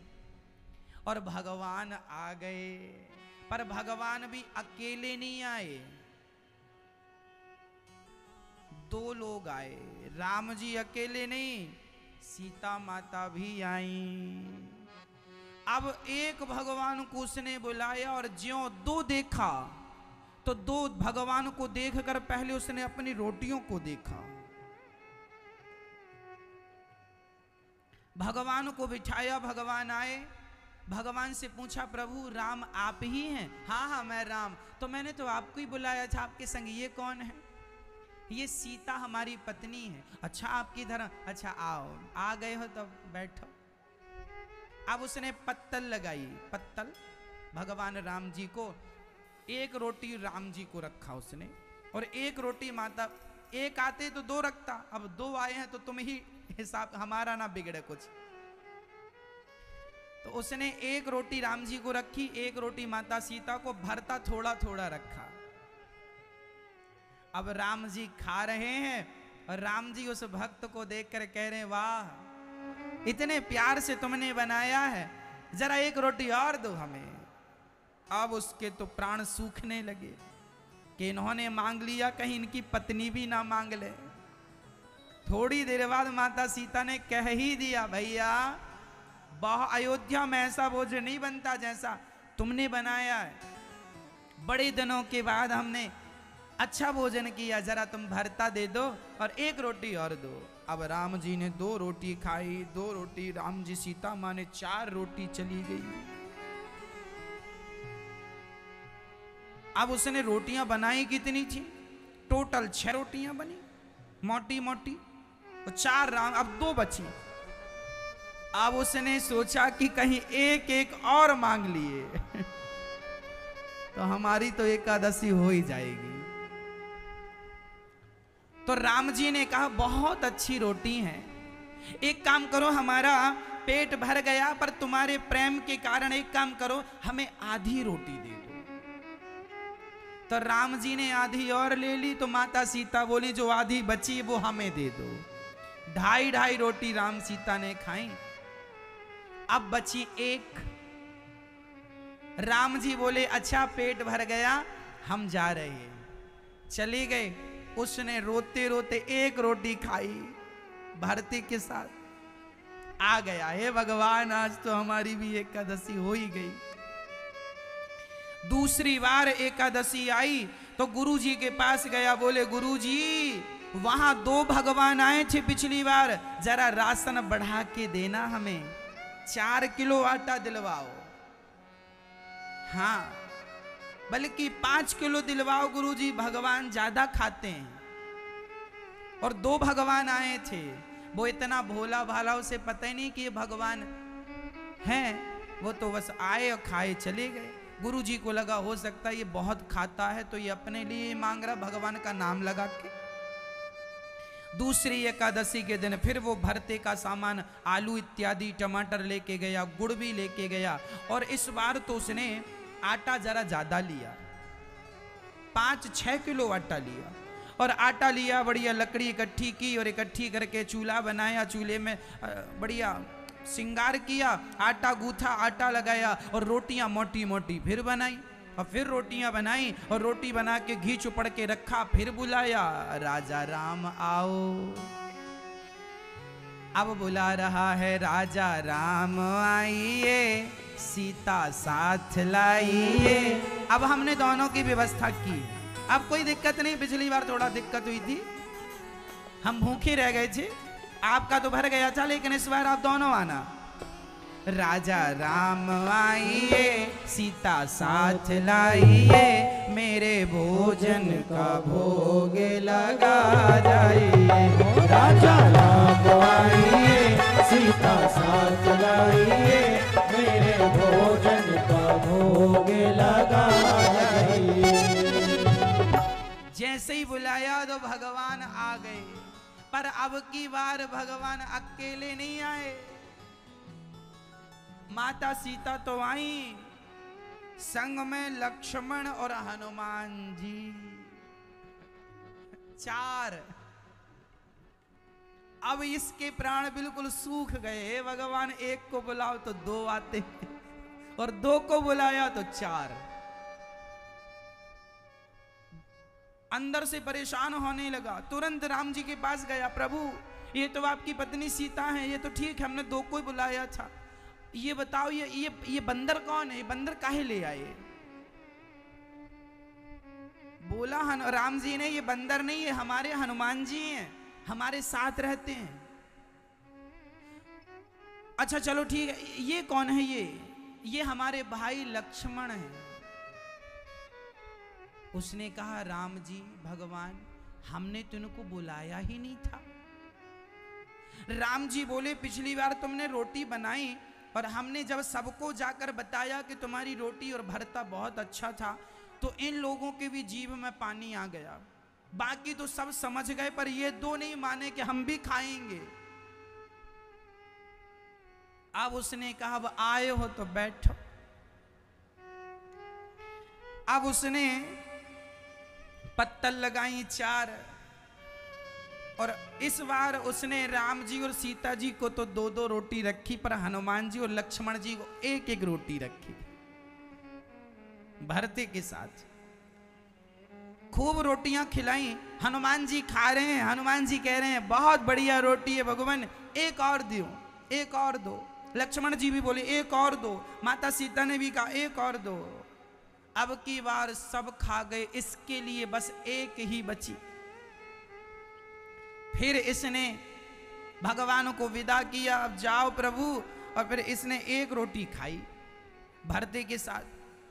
A: और भगवान आ गए, पर भगवान भी अकेले नहीं आए, दो लोग आए। राम जी अकेले नहीं, सीता माता भी आई। अब एक भगवान को उसने बुलाया और ज्यों दो देखा तो दो भगवान को देखकर पहले उसने अपनी रोटियों को देखा। भगवान को बिठाया, भगवान आए, भगवान से पूछा प्रभु राम आप ही हैं? हाँ हाँ मैं राम। तो मैंने तो आपको ही बुलाया था, आपके संग ये कौन है? ये सीता हमारी पत्नी है। अच्छा आपकी धर्म, अच्छा आओ, आ गए हो तो बैठो। अब उसने पत्तल लगाई, पत्तल भगवान राम जी को, एक रोटी राम जी को रखा उसने और एक रोटी माता, एक आते तो दो रखता, अब दो आए हैं तो तुम ही हिसाब, हमारा ना बिगड़े कुछ। तो उसने एक रोटी राम जी को रखी, एक रोटी माता सीता को, भरता थोड़ा थोड़ा रखा। अब राम जी खा रहे हैं और राम जी उस भक्त को देखकर कह रहे हैं वाह इतने प्यार से तुमने बनाया है, जरा एक रोटी और दो हमें। अब उसके तो प्राण सूखने लगे कि इन्होंने मांग लिया, कहीं इनकी पत्नी भी ना मांग ले। थोड़ी देर बाद माता सीता ने कह ही दिया भैया अयोध्या में ऐसा भोजन नहीं बनता जैसा तुमने बनाया है, बड़े दिनों के बाद हमने अच्छा भोजन किया, जरा तुम भरता दे दो और एक रोटी और दो। अब राम जी ने दो रोटी खाई, दो रोटी राम जी, सीता माँ ने चार रोटी चली गई। अब उसने रोटियां बनाई कितनी थी? टोटल 6 रोटियां बनी, मोटी मोटी, और 4 राम, अब 2 बची। अब उसने सोचा कि कहीं एक एक और मांग लिए तो हमारी तो एकादशी हो ही जाएगी। तो राम जी ने कहा बहुत अच्छी रोटी है, एक काम करो, हमारा पेट भर गया पर तुम्हारे प्रेम के कारण एक काम करो, हमें आधी रोटी दे दो। तो राम जी ने आधी और ले ली, तो माता सीता बोली जो आधी बची वो हमें दे दो। 2.5 रोटी राम सीता ने खाई, अब बची 1। राम जी बोले अच्छा पेट भर गया, हम जा रहे हैं। चले गए। उसने रोते रोते 1 रोटी खाई भारती के साथ, आ गया हे भगवान आज तो हमारी भी एकादशी हो ही गई। दूसरी बार एकादशी आई तो गुरु जी के पास गया, बोले गुरु जी वहां 2 भगवान आए थे पिछली बार, जरा राशन बढ़ा के देना, हमें 4 किलो आटा दिलवाओ। हाँ बल्कि 5 किलो दिलवाओ गुरुजी, भगवान ज्यादा खाते हैं। और 2 भगवान आए थे, वो इतना भोला भाला, उसे पता ही नहीं कि ये भगवान हैं, वो तो बस आए और खाए चले गए। गुरुजी को लगा हो सकता है ये बहुत खाता है तो ये अपने लिए मांग रहा, भगवान का नाम लगा के। दूसरी एकादशी के दिन फिर वो भरते का सामान आलू इत्यादि टमाटर लेके गया, गुड़ भी लेके गया। और इस बार तो उसने आटा जरा ज्यादा लिया, 5-6 किलो आटा लिया। और आटा लिया, बढ़िया लकड़ी इकट्ठी की और इकट्ठी करके चूल्हा बनाया, चूल्हे में बढ़िया श्रृंगार किया, आटा गूथा, आटा लगाया और रोटियां मोटी मोटी फिर बनाई। और फिर रोटियां बनाई और रोटी बना के घी चुपड़ के रखा, फिर बुलाया राजा राम आओ। अब बुला रहा है राजा राम आइए, सीता साथ लाइए। अब हमने दोनों की व्यवस्था की, अब कोई दिक्कत नहीं। पिछली बार थोड़ा दिक्कत हुई थी, हम भूखे रह गए थे, आपका तो भर गया था, लेकिन इस बार आप दोनों आना। राजा राम आइए, सीता साथ लाइए, मेरे भोजन का भोग लगा जाइए।
B: राजा राम आइए, सीता साथ लाइए, मेरे भोजन का भोग लगा जाइए।
A: जैसे ही बुलाया तो भगवान आ गए, पर अब की बार भगवान अकेले नहीं आए, माता सीता तो आई, संग में लक्ष्मण और हनुमान जी, 4। अब इसके प्राण बिल्कुल सूख गए। भगवान एक को बुलाओ तो 2 आते और 2 को बुलाया तो 4। अंदर से परेशान होने लगा, तुरंत राम जी के पास गया, प्रभु ये तो आपकी पत्नी सीता है, ये तो ठीक है, हमने 2 को ही बुलाया था, ये बताओ ये बंदर कौन है, ये बंदर काहे ले आए? बोला राम जी ने, ये बंदर नहीं, ये हमारे हनुमान जी हैं, हमारे साथ रहते हैं। अच्छा चलो ठीक है, ये कौन है? ये हमारे भाई लक्ष्मण हैं। उसने कहा राम जी भगवान, हमने तुमको बुलाया ही नहीं था। राम जी बोले पिछली बार तुमने रोटी बनाई और हमने जब सबको जाकर बताया कि तुम्हारी रोटी और भरता बहुत अच्छा था, तो इन लोगों के भी जीभ में पानी आ गया। बाकी तो सब समझ गए, पर ये 2 नहीं माने कि हम भी खाएंगे। अब उसने कहा अब आए हो तो बैठो। अब उसने पत्तल लगाई 4, और इस बार उसने राम जी और सीता जी को तो 2-2 रोटी रखी, पर हनुमान जी और लक्ष्मण जी को 1-1 रोटी रखी। भरते के साथ खूब रोटियां खिलाई, हनुमान जी खा रहे हैं। हनुमान जी कह रहे हैं बहुत बढ़िया रोटी है भगवान, एक और दो, एक और दो। लक्ष्मण जी भी बोले एक और दो, माता सीता ने भी कहा एक और दो। अब की बार सब खा गए, इसके लिए बस 1 ही बची। फिर इसने भगवान को विदा किया, अब जाओ प्रभु। और फिर इसने 1 रोटी खाई भरते के साथ,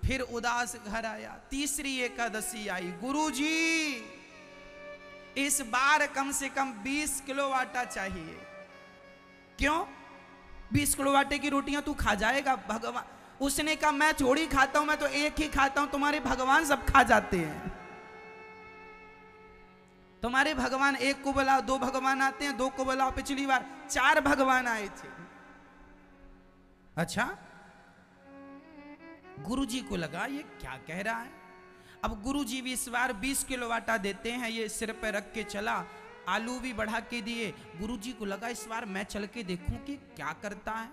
A: फिर उदास घर आया। तीसरी एकादशी आई, गुरुजी इस बार कम से कम 20 किलो आटा चाहिए। क्यों? 20 किलो आटे की रोटियां तू खा जाएगा? भगवान उसने कहा मैं थोड़ी खाता हूं, मैं तो 1 ही खाता हूं, तुम्हारे भगवान सब खा जाते हैं। तुम्हारे भगवान 1 को बुलाओ, 2 भगवान आते हैं, 2 को बुलाओ। पिछली बार 4 भगवान आए थे। अच्छा, गुरुजी को लगा ये क्या कह रहा है। अब गुरुजी भी इस बार 20 किलो आटा देते हैं, ये सिर पे रख के चला, आलू भी बढ़ा के दिए। गुरुजी को लगा इस बार मैं चल के देखूं कि क्या करता है।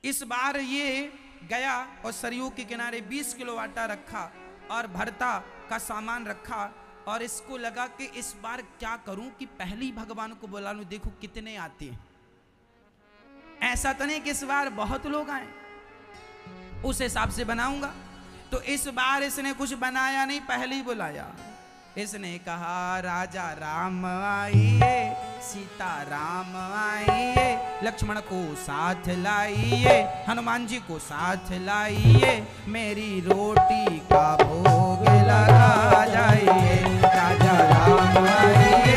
A: इस बार ये गया और सरयू के किनारे 20 किलो आटा रखा और भरता का सामान रखा, और इसको लगा कि इस बार क्या करूं कि पहली भगवान को बुला लूं, देखो कितने आते हैं। ऐसा तो नहीं कि इस बार बहुत लोग आए, उस हिसाब से बनाऊंगा। तो इस बार इसने कुछ बनाया नहीं, पहले ही बुलाया। इसने कहा राजा राम आइए, सीता राम आइए, लक्ष्मण को साथ लाइए, हनुमान जी को साथ लाइए, मेरी रोटी का भोग लगा जाइए। राजा राम आइए,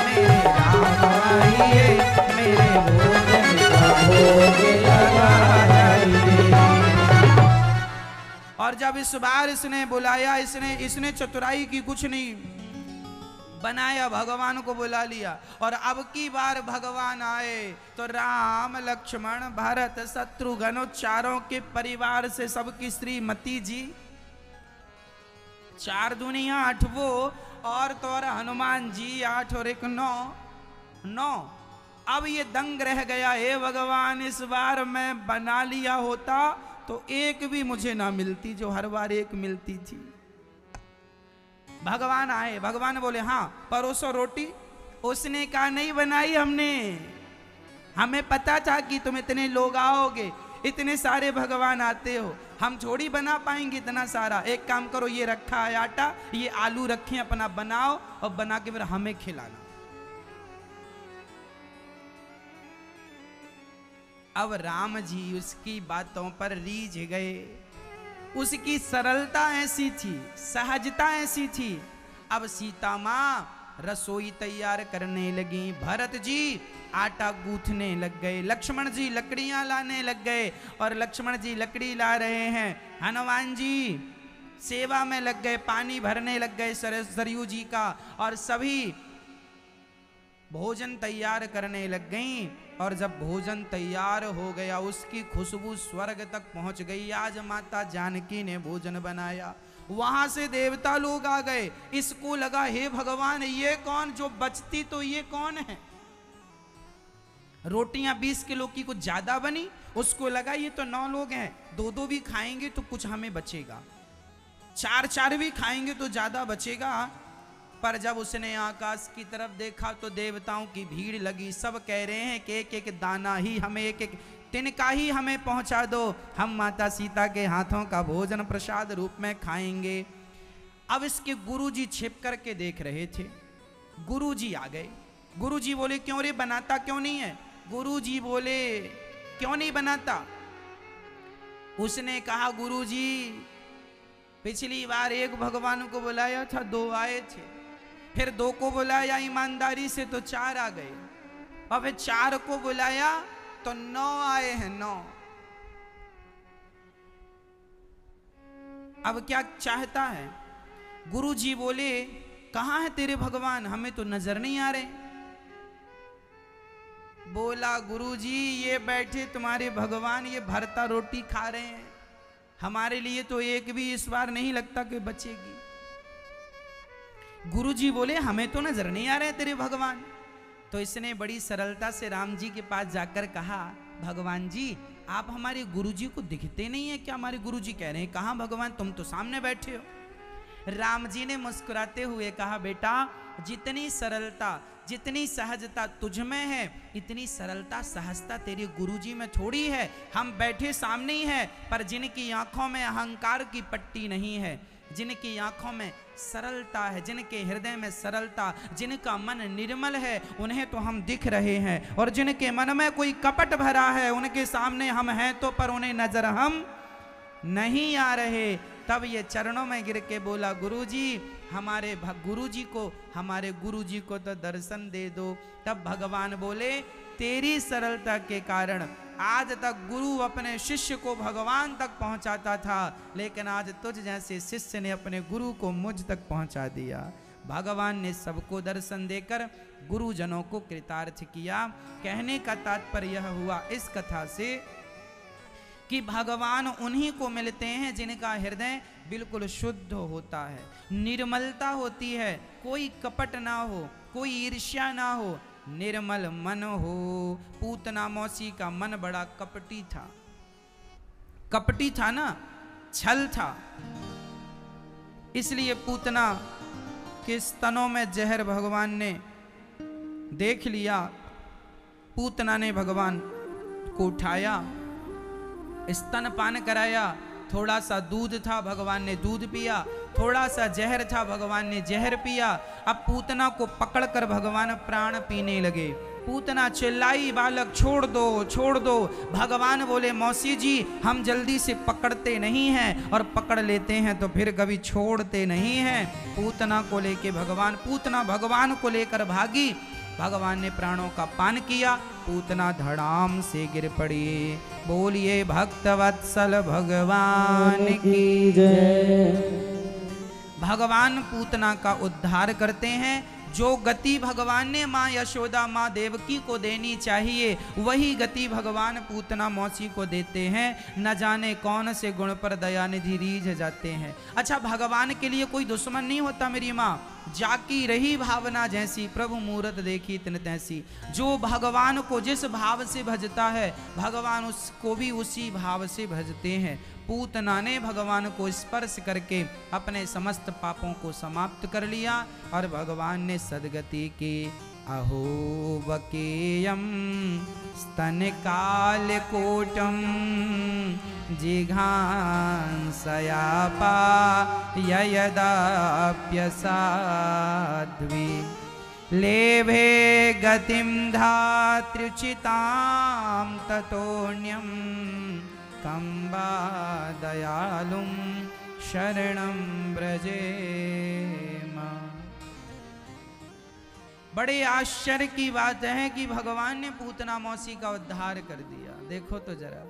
A: मेरे राम आइए, मेरे भोजन का भोग लगा जाइए। और जब इस बार इसने बुलाया, इसने चतुराई की कुछ नहीं, बनाया, भगवान को बुला लिया। और अब की बार भगवान आए तो राम लक्ष्मण भरत शत्रुघ्न चारों के परिवार से सबकी श्रीमती जी, 4 दुनिया 8 वो, और तो और हनुमान जी 8 और 1 9। अब ये दंग रह गया, हे भगवान इस बार मैं बना लिया होता तो एक भी मुझे ना मिलती जो हर बार एक मिलती थी। भगवान आए, भगवान बोले हाँ परोसो रोटी। उसने कहा नहीं बनाई हमने, हमें पता था कि तुम इतने लोग आओगे, इतने सारे भगवान आते हो, हम थोड़ी बना पाएंगे इतना सारा। एक काम करो, ये रखा है आटा, ये आलू रखे अपना बनाओ और बना के फिर हमें खिलाना। अब राम जी उसकी बातों पर रीझ गए, उसकी सरलता ऐसी थी, सहजता ऐसी थी। अब सीता माँ रसोई तैयार करने लगी, भरत जी आटा गूंथने लग गए, लक्ष्मण जी लकड़ियां लाने लग गए और लक्ष्मण जी लकड़ी ला रहे हैं, हनुमान जी सेवा में लग गए, पानी भरने लग गए सरयू जी का, और सभी भोजन तैयार करने लग गईं। और जब भोजन तैयार हो गया, उसकी खुशबू स्वर्ग तक पहुंच गई। आज माता जानकी ने भोजन बनाया, वहां से देवता लोग आ गए। इसको लगा हे भगवान ये कौन, जो बचती तो ये कौन है। रोटियां 20 किलो की कुछ ज्यादा बनी, उसको लगा ये तो 9 लोग हैं, 2-2 भी खाएंगे तो कुछ हमें बचेगा, 4-4 भी खाएंगे तो ज्यादा बचेगा। पर जब उसने आकाश की तरफ देखा तो देवताओं की भीड़ लगी, सब कह रहे हैं कि एक एक दाना ही हमें, एक एक तिनका ही हमें पहुंचा दो, हम माता सीता के हाथों का भोजन प्रसाद रूप में खाएंगे। अब इसके गुरुजी छिप करके देख रहे थे, गुरुजी आ गए। गुरुजी बोले क्यों रे बनाता क्यों नहीं है। गुरुजी बोले क्यों नहीं बनाता। उसने कहा गुरुजी पिछली बार एक भगवान को बुलाया था, 2 आए थे, फिर 2 को बुलाया ईमानदारी से तो 4 आ गए, और फिर 4 को बुलाया तो 9 आए हैं, 9। अब क्या चाहता है। गुरुजी बोले कहां है तेरे भगवान, हमें तो नजर नहीं आ रहे। बोला गुरुजी ये बैठे तुम्हारे भगवान ये भरता रोटी खा रहे हैं, हमारे लिए तो एक भी इस बार नहीं लगता कि बचेगी। गुरुजी बोले हमें तो नजर नहीं आ रहे तेरे भगवान। तो इसने बड़ी सरलता से राम जी के पास जाकर कहा भगवान जी आप हमारे गुरुजी को दिखते नहीं है क्या। हमारे गुरुजी कह रहे हैं कहां भगवान, तुम तो सामने बैठे हो। राम जी ने मुस्कुराते हुए कहा बेटा जितनी सरलता जितनी सहजता तुझ में है, इतनी सरलता सहजता तेरे गुरुजी में थोड़ी है। हम बैठे सामने ही है, पर जिनकी आंखों में अहंकार की पट्टी नहीं है, जिनकी आंखों में सरलता है, जिनके हृदय में सरलता, जिनका मन निर्मल है, उन्हें तो हम दिख रहे हैं। और जिनके मन में कोई कपट भरा है, उनके सामने हम हैं तो पर उन्हें नजर हम नहीं आ रहे। तब ये चरणों में गिर के बोला गुरुजी हमारे गुरुजी को तो दर्शन दे दो। तब भगवान बोले तेरी सरलता के कारण आज तक गुरु अपने शिष्य को भगवान तक पहुंचाता था, लेकिन आज तुझ जैसे शिष्य ने अपने गुरु को मुझ तक पहुंचा दिया। भगवान ने सबको दर्शन देकर गुरुजनों को कृतार्थ किया। कहने का तात्पर्य यह हुआ इस कथा से कि भगवान उन्हीं को मिलते हैं जिनका हृदय बिल्कुल शुद्ध होता है, निर्मलता होती है, कोई कपट ना हो, कोई ईर्ष्या ना हो, निर्मल मन हो। पूतना मौसी का मन बड़ा कपटी था ना, छल था, इसलिए पूतना के स्तनों में जहर भगवान ने देख लिया। पूतना ने भगवान को उठाया, स्तनपान कराया, थोड़ा सा दूध था भगवान ने दूध पिया, थोड़ा सा जहर था भगवान ने जहर पिया। अब पूतना को पकड़कर भगवान प्राण पीने लगे। पूतना चिल्लाई बालक छोड़ दो छोड़ दो। भगवान बोले मौसी जी हम जल्दी से पकड़ते नहीं हैं, और पकड़ लेते हैं तो फिर कभी छोड़ते नहीं हैं। पूतना को लेके पूतना भगवान को लेकर भागी। भगवान ने प्राणों का पान किया, पूतना धड़ाम से गिर पड़ी। बोलिए भक्तवत्सल भगवान की जय। भगवान पूतना का उद्धार करते हैं, जो गति भगवान ने माँ यशोदा माँ देवकी को देनी चाहिए वही गति भगवान पूतना मौसी को देते हैं। न जाने कौन से गुण पर दयानिधि रीझ जाते हैं। अच्छा, भगवान के लिए कोई दुश्मन नहीं होता मेरी माँ। जाकी रही भावना जैसी, प्रभु मूरत देखी तिन तैसी। जो भगवान को जिस भाव से भजता है भगवान उसको भी उसी भाव से भजते हैं। पूतना ने भगवान को स्पर्श करके अपने समस्त पापों को समाप्त कर लिया और भगवान ने सदगति की। अहो वकेयम स्तन काल कोटम जिघांसयापा ययदाप्यसाध्वी लेभे गतिम धात्र्युचितां ततोऽन्यं कम्बा दयालुं शरणं व्रजेम। बड़े आश्चर्य की बात है कि भगवान ने पूतना मौसी का उद्धार कर दिया। देखो तो जरा,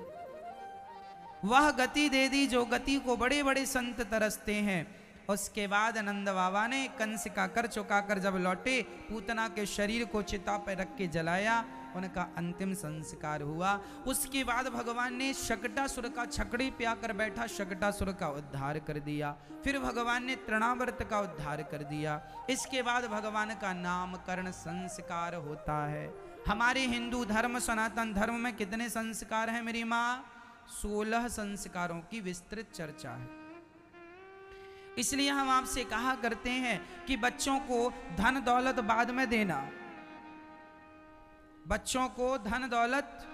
A: वह गति दे दी जो गति को बड़े बड़े संत तरसते हैं। उसके बाद नंद बाबा ने कंस का कर चुकाकर जब लौटे, पूतना के शरीर को चिता पर रख के जलाया, उनका अंतिम संस्कार हुआ। उसके बाद भगवान ने शकटासुर का छकड़ी पे आकर बैठा शकटासुर का उद्धार कर दिया। फिर भगवान ने तृणावर्त का उद्धार कर दिया। इसके बाद भगवान का नामकरण संस्कार होता है। हमारे हिंदू धर्म सनातन धर्म में कितने संस्कार हैं मेरी माँ? 16 संस्कारों की विस्तृत चर्चा है। इसलिए हम आपसे कहा करते हैं कि बच्चों को धन दौलत बाद में देना, बच्चों को धन दौलत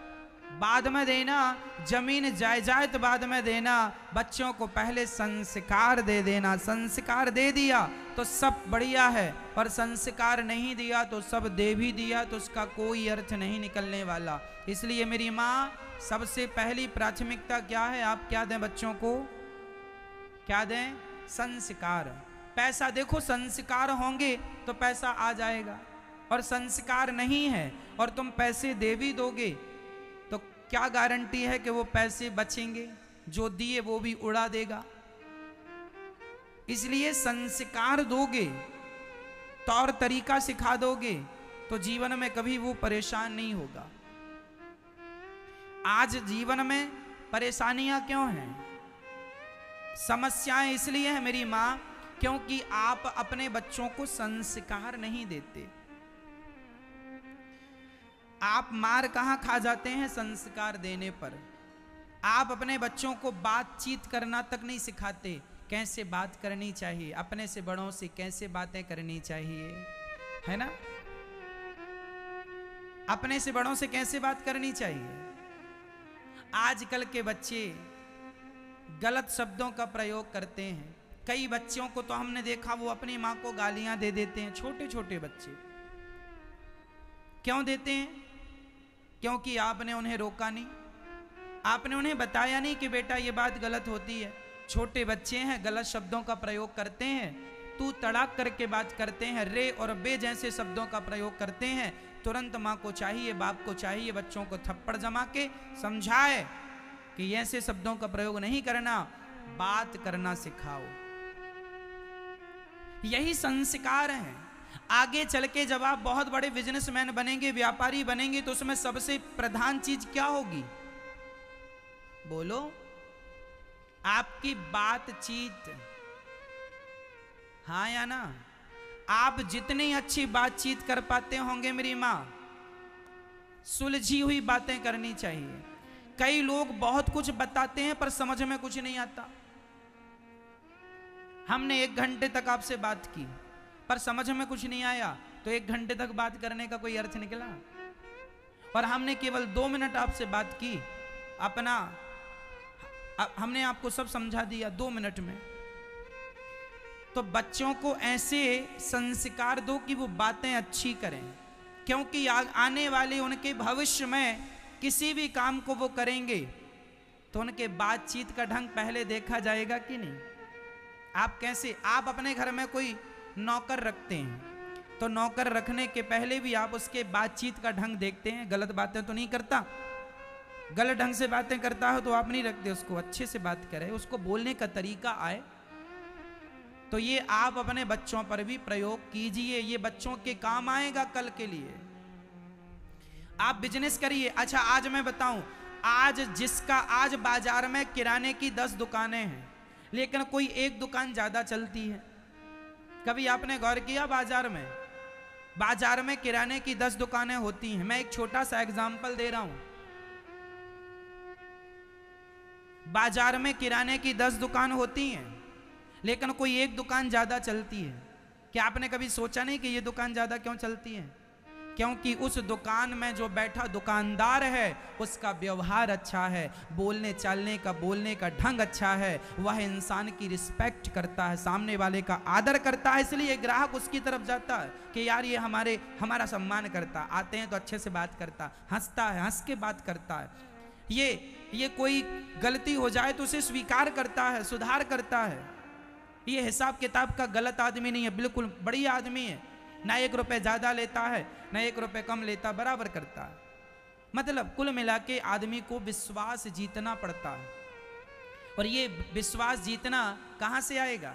A: बाद में देना, जमीन जायदाद बाद में देना, बच्चों को पहले संस्कार दे देना। संस्कार दे दिया तो सब बढ़िया है, और संस्कार नहीं दिया तो सब दे भी दिया तो उसका कोई अर्थ नहीं निकलने वाला। इसलिए मेरी माँ, सबसे पहली प्राथमिकता क्या है? आप क्या दें बच्चों को? क्या दें? संस्कार। पैसा देखो, संस्कार होंगे तो पैसा आ जाएगा, और संस्कार नहीं है और तुम पैसे दे भी दोगे तो क्या गारंटी है कि वो पैसे बचेंगे? जो दिए वो भी उड़ा देगा। इसलिए संस्कार दोगे, तौर तरीका सिखा दोगे तो जीवन में कभी वो परेशान नहीं होगा। आज जीवन में परेशानियां क्यों हैं? समस्याएं इसलिए है मेरी मां, क्योंकि आप अपने बच्चों को संस्कार नहीं देते। आप मार कहां खा जाते हैं? संस्कार देने पर। आप अपने बच्चों को बातचीत करना तक नहीं सिखाते, कैसे बात करनी चाहिए, अपने से बड़ों से कैसे बातें करनी चाहिए, है ना? अपने से बड़ों से कैसे बात करनी चाहिए। आजकल के बच्चे गलत शब्दों का प्रयोग करते हैं। कई बच्चों को तो हमने देखा वो अपनी मां को गालियां दे देते हैं। छोटे छोटे बच्चे क्यों देते हैं? क्योंकि आपने उन्हें रोका नहीं, आपने उन्हें बताया नहीं कि बेटा ये बात गलत होती है। छोटे बच्चे हैं, गलत शब्दों का प्रयोग करते हैं, तू तड़ाक करके बात करते हैं, रे और बे जैसे शब्दों का प्रयोग करते हैं। तुरंत माँ को चाहिए, बाप को चाहिए बच्चों को थप्पड़ जमा के समझाए कि ऐसे शब्दों का प्रयोग नहीं करना, बात करना सिखाओ। यही संस्कार है। आगे चल के जब आप बहुत बड़े बिजनेसमैन बनेंगे, व्यापारी बनेंगे, तो उसमें सबसे प्रधान चीज क्या होगी? बोलो। आपकी बातचीत। हाँ या ना? आप जितनी अच्छी बातचीत कर पाते होंगे मेरी माँ, सुलझी हुई बातें करनी चाहिए। कई लोग बहुत कुछ बताते हैं पर समझ में कुछ नहीं आता। हमने 1 घंटे तक आपसे बात की पर समझ में कुछ नहीं आया, तो 1 घंटे तक बात करने का कोई अर्थ निकला? और हमने केवल 2 मिनट आपसे बात की, हमने आपको सब समझा दिया 2 मिनट में। तो बच्चों को ऐसे संस्कार दो कि वो बातें अच्छी करें, क्योंकि आने वाले उनके भविष्य में किसी भी काम को वो करेंगे तो उनके बातचीत का ढंग पहले देखा जाएगा कि नहीं। आप कैसे, आप अपने घर में कोई नौकर रखते हैं तो नौकर रखने के पहले भी आप उसके बातचीत का ढंग देखते हैं। गलत बातें तो नहीं करता, गलत ढंग से बातें करता हो तो आप नहीं रखते उसको। अच्छे से बात करे, उसको बोलने का तरीका आए। तो ये आप अपने बच्चों पर भी प्रयोग कीजिए, ये बच्चों के काम आएगा कल के लिए। आप बिजनेस करिए। अच्छा आज मैं बताऊं, आज बाजार में किराने की 10 दुकानें हैं, लेकिन कोई एक दुकान ज्यादा चलती है। कभी आपने गौर किया? बाजार में किराने की 10 दुकानें होती हैं। मैं एक छोटा सा एग्जांपल दे रहा हूं। बाजार में किराने की 10 दुकान होती हैं, लेकिन कोई एक दुकान ज्यादा चलती है। क्या आपने कभी सोचा नहीं कि ये दुकान ज्यादा क्यों चलती है? क्योंकि उस दुकान में जो बैठा दुकानदार है उसका व्यवहार अच्छा है, बोलने का ढंग अच्छा है, वह इंसान की रिस्पेक्ट करता है, सामने वाले का आदर करता है, इसलिए ग्राहक उसकी तरफ जाता है कि यार ये हमारा सम्मान करता, आते हैं तो अच्छे से बात करता, हंसता है, हंस के बात करता है, ये कोई गलती हो जाए तो उसे स्वीकार करता है, सुधार करता है। ये हिसाब किताब का गलत आदमी नहीं है, बिल्कुल बढ़िया आदमी है। ना 1 रुपए ज्यादा लेता है, ना 1 रुपए कम लेता, बराबर करता है। मतलब कुल मिला के आदमी को विश्वास जीतना पड़ता है। और ये विश्वास जीतना कहां से आएगा?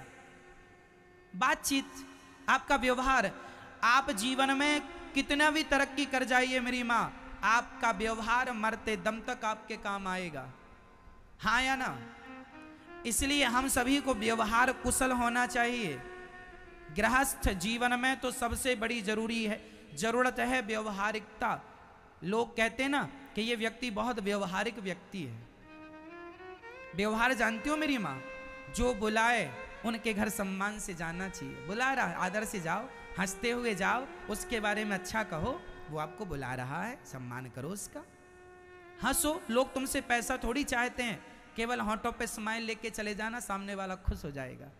A: बातचीत, आपका व्यवहार। आप जीवन में कितना भी तरक्की कर जाइए मेरी माँ, आपका व्यवहार मरते दम तक आपके काम आएगा। हाँ या ना? इसलिए हम सभी को व्यवहार कुशल होना चाहिए। गृहस्थ जीवन में तो सबसे बड़ी जरूरत है व्यवहारिकता। लोग कहते हैं ना कि ये व्यक्ति बहुत व्यवहारिक व्यक्ति है। व्यवहार जानती हो मेरी माँ? जो बुलाए उनके घर सम्मान से जाना चाहिए। बुला रहा है, आदर से जाओ, हंसते हुए जाओ, उसके बारे में अच्छा कहो, वो आपको बुला रहा है, सम्मान करो उसका। हंसो, लोग तुमसे पैसा थोड़ी चाहते हैं, केवल होंठों पे स्माइल लेके चले जाना, सामने वाला खुश हो जाएगा।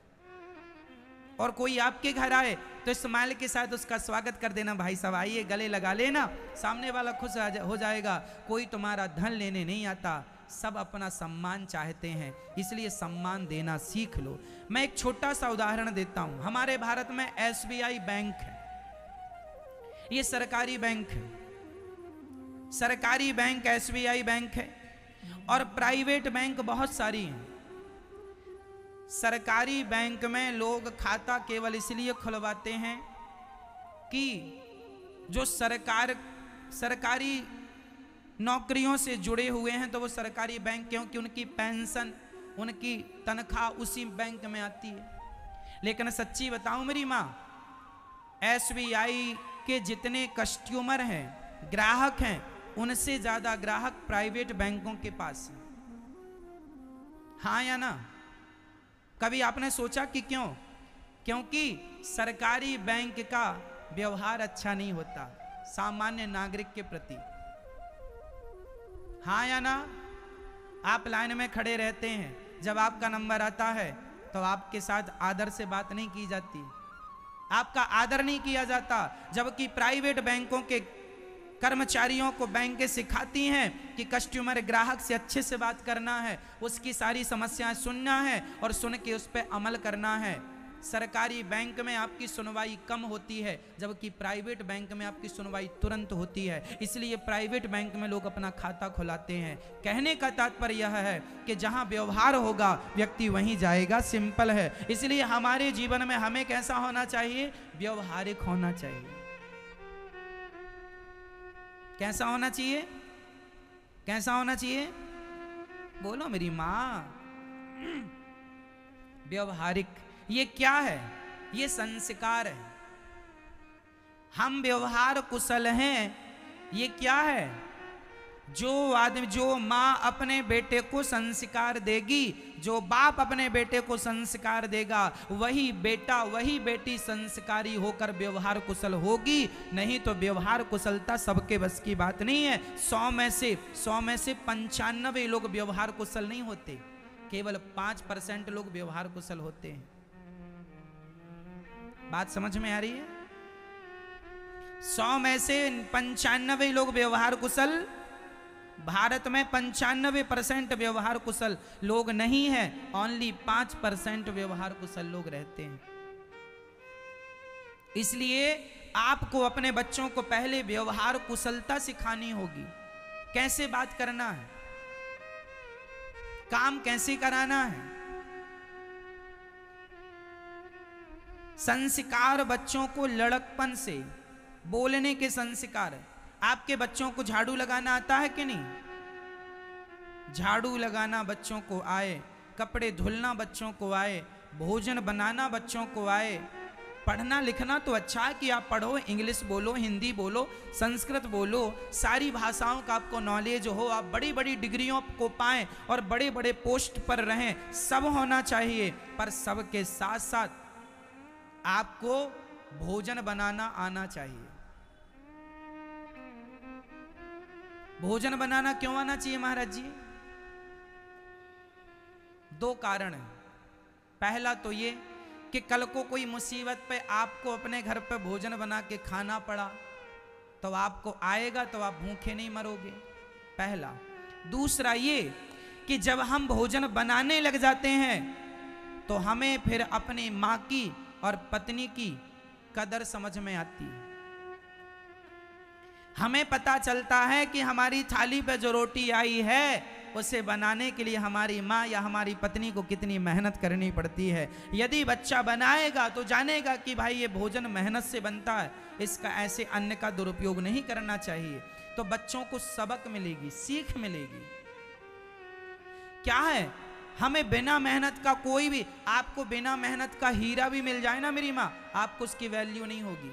A: और कोई आपके घर आए तो स्माइल के साथ उसका स्वागत कर देना, भाई साहब आइए, गले लगा लेना, सामने वाला खुश हो जाएगा। कोई तुम्हारा धन लेने नहीं आता, सब अपना सम्मान चाहते हैं, इसलिए सम्मान देना सीख लो। मैं एक छोटा सा उदाहरण देता हूं। हमारे भारत में SBI बैंक है, ये सरकारी बैंक है। सरकारी बैंक SBI बैंक है और प्राइवेट बैंक बहुत सारी हैं। सरकारी बैंक में लोग खाता केवल इसलिए खुलवाते हैं कि जो सरकारी नौकरियों से जुड़े हुए हैं, तो वो सरकारी बैंक, क्योंकि उनकी पेंशन, उनकी तनख्वाह उसी बैंक में आती है। लेकिन सच्ची बताऊं मेरी माँ, SBI के जितने कस्टमर हैं, ग्राहक हैं, उनसे ज्यादा ग्राहक प्राइवेट बैंकों के पास हैं। हाँ या ना? कभी आपने सोचा कि क्यों? क्योंकि सरकारी बैंक का व्यवहार अच्छा नहीं होता सामान्य नागरिक के प्रति। हाँ या ना? आप लाइन में खड़े रहते हैं, जब आपका नंबर आता है तो आपके साथ आदर से बात नहीं की जाती, आपका आदर नहीं किया जाता। जबकि प्राइवेट बैंकों के कर्मचारियों को बैंकें सिखाती हैं कि कस्टमर, ग्राहक से अच्छे से बात करना है, उसकी सारी समस्याएं सुनना है और सुन के उस पर अमल करना है। सरकारी बैंक में आपकी सुनवाई कम होती है, जबकि प्राइवेट बैंक में आपकी सुनवाई तुरंत होती है। इसलिए प्राइवेट बैंक में लोग अपना खाता खुलाते हैं। कहने का तात्पर्य यह है कि जहां व्यवहार होगा व्यक्ति वहीं जाएगा, सिंपल है। इसलिए हमारे जीवन में हमें कैसा होना चाहिए? व्यवहारिक होना चाहिए। कैसा होना चाहिए? कैसा होना चाहिए? बोलो मेरी माँ। व्यवहारिक, ये क्या है? ये संस्कार है। हम व्यवहार कुशल हैं। ये क्या है? जो माँ अपने बेटे को संस्कार देगी, जो बाप अपने बेटे को संस्कार देगा, वही बेटा, वही बेटी संस्कारी होकर व्यवहार कुशल होगी। नहीं तो व्यवहार कुशलता सबके बस की बात नहीं है। 100 में से 95 लोग व्यवहार कुशल नहीं होते, केवल 5% लोग व्यवहार कुशल होते हैं। बात समझ में आ रही है? 100 में से 95 लोग व्यवहार कुशल, भारत में 95% व्यवहार कुशल लोग नहीं हैं, ओनली 5% व्यवहार कुशल लोग रहते हैं। इसलिए आपको अपने बच्चों को पहले व्यवहार कुशलता सिखानी होगी। कैसे बात करना है, काम कैसे कराना है। संस्कार बच्चों को लड़कपन से, बोलने के संस्कार। आपके बच्चों को झाड़ू लगाना आता है कि नहीं? झाड़ू लगाना बच्चों को आए, कपड़े धुलना बच्चों को आए, भोजन बनाना बच्चों को आए। पढ़ना लिखना तो अच्छा है कि आप पढ़ो, इंग्लिश बोलो, हिंदी बोलो, संस्कृत बोलो, सारी भाषाओं का आपको नॉलेज हो, आप बड़ी बड़ी डिग्रियों को पाएं और बड़े बड़े पोस्ट पर रहें, सब होना चाहिए। पर सबके साथ साथ आपको भोजन बनाना आना चाहिए। भोजन बनाना क्यों आना चाहिए महाराज जी? दो कारण हैं। पहला तो ये कि कल को कोई मुसीबत पे आपको अपने घर पे भोजन बना के खाना पड़ा तो आपको आएगा, तो आप भूखे नहीं मरोगे, पहला। दूसरा ये कि जब हम भोजन बनाने लग जाते हैं तो हमें फिर अपनी माँ की और पत्नी की कदर समझ में आती है। हमें पता चलता है कि हमारी थाली पे जो रोटी आई है उसे बनाने के लिए हमारी माँ या हमारी पत्नी को कितनी मेहनत करनी पड़ती है। यदि बच्चा बनाएगा तो जानेगा कि भाई ये भोजन मेहनत से बनता है, इसका ऐसे अन्न का दुरुपयोग नहीं करना चाहिए। तो बच्चों को सबक मिलेगी, सीख मिलेगी। क्या है, हमें बिना मेहनत का कोई भी, आपको बिना मेहनत का हीरा भी मिल जाए ना मेरी माँ, आपको उसकी वैल्यू नहीं होगी।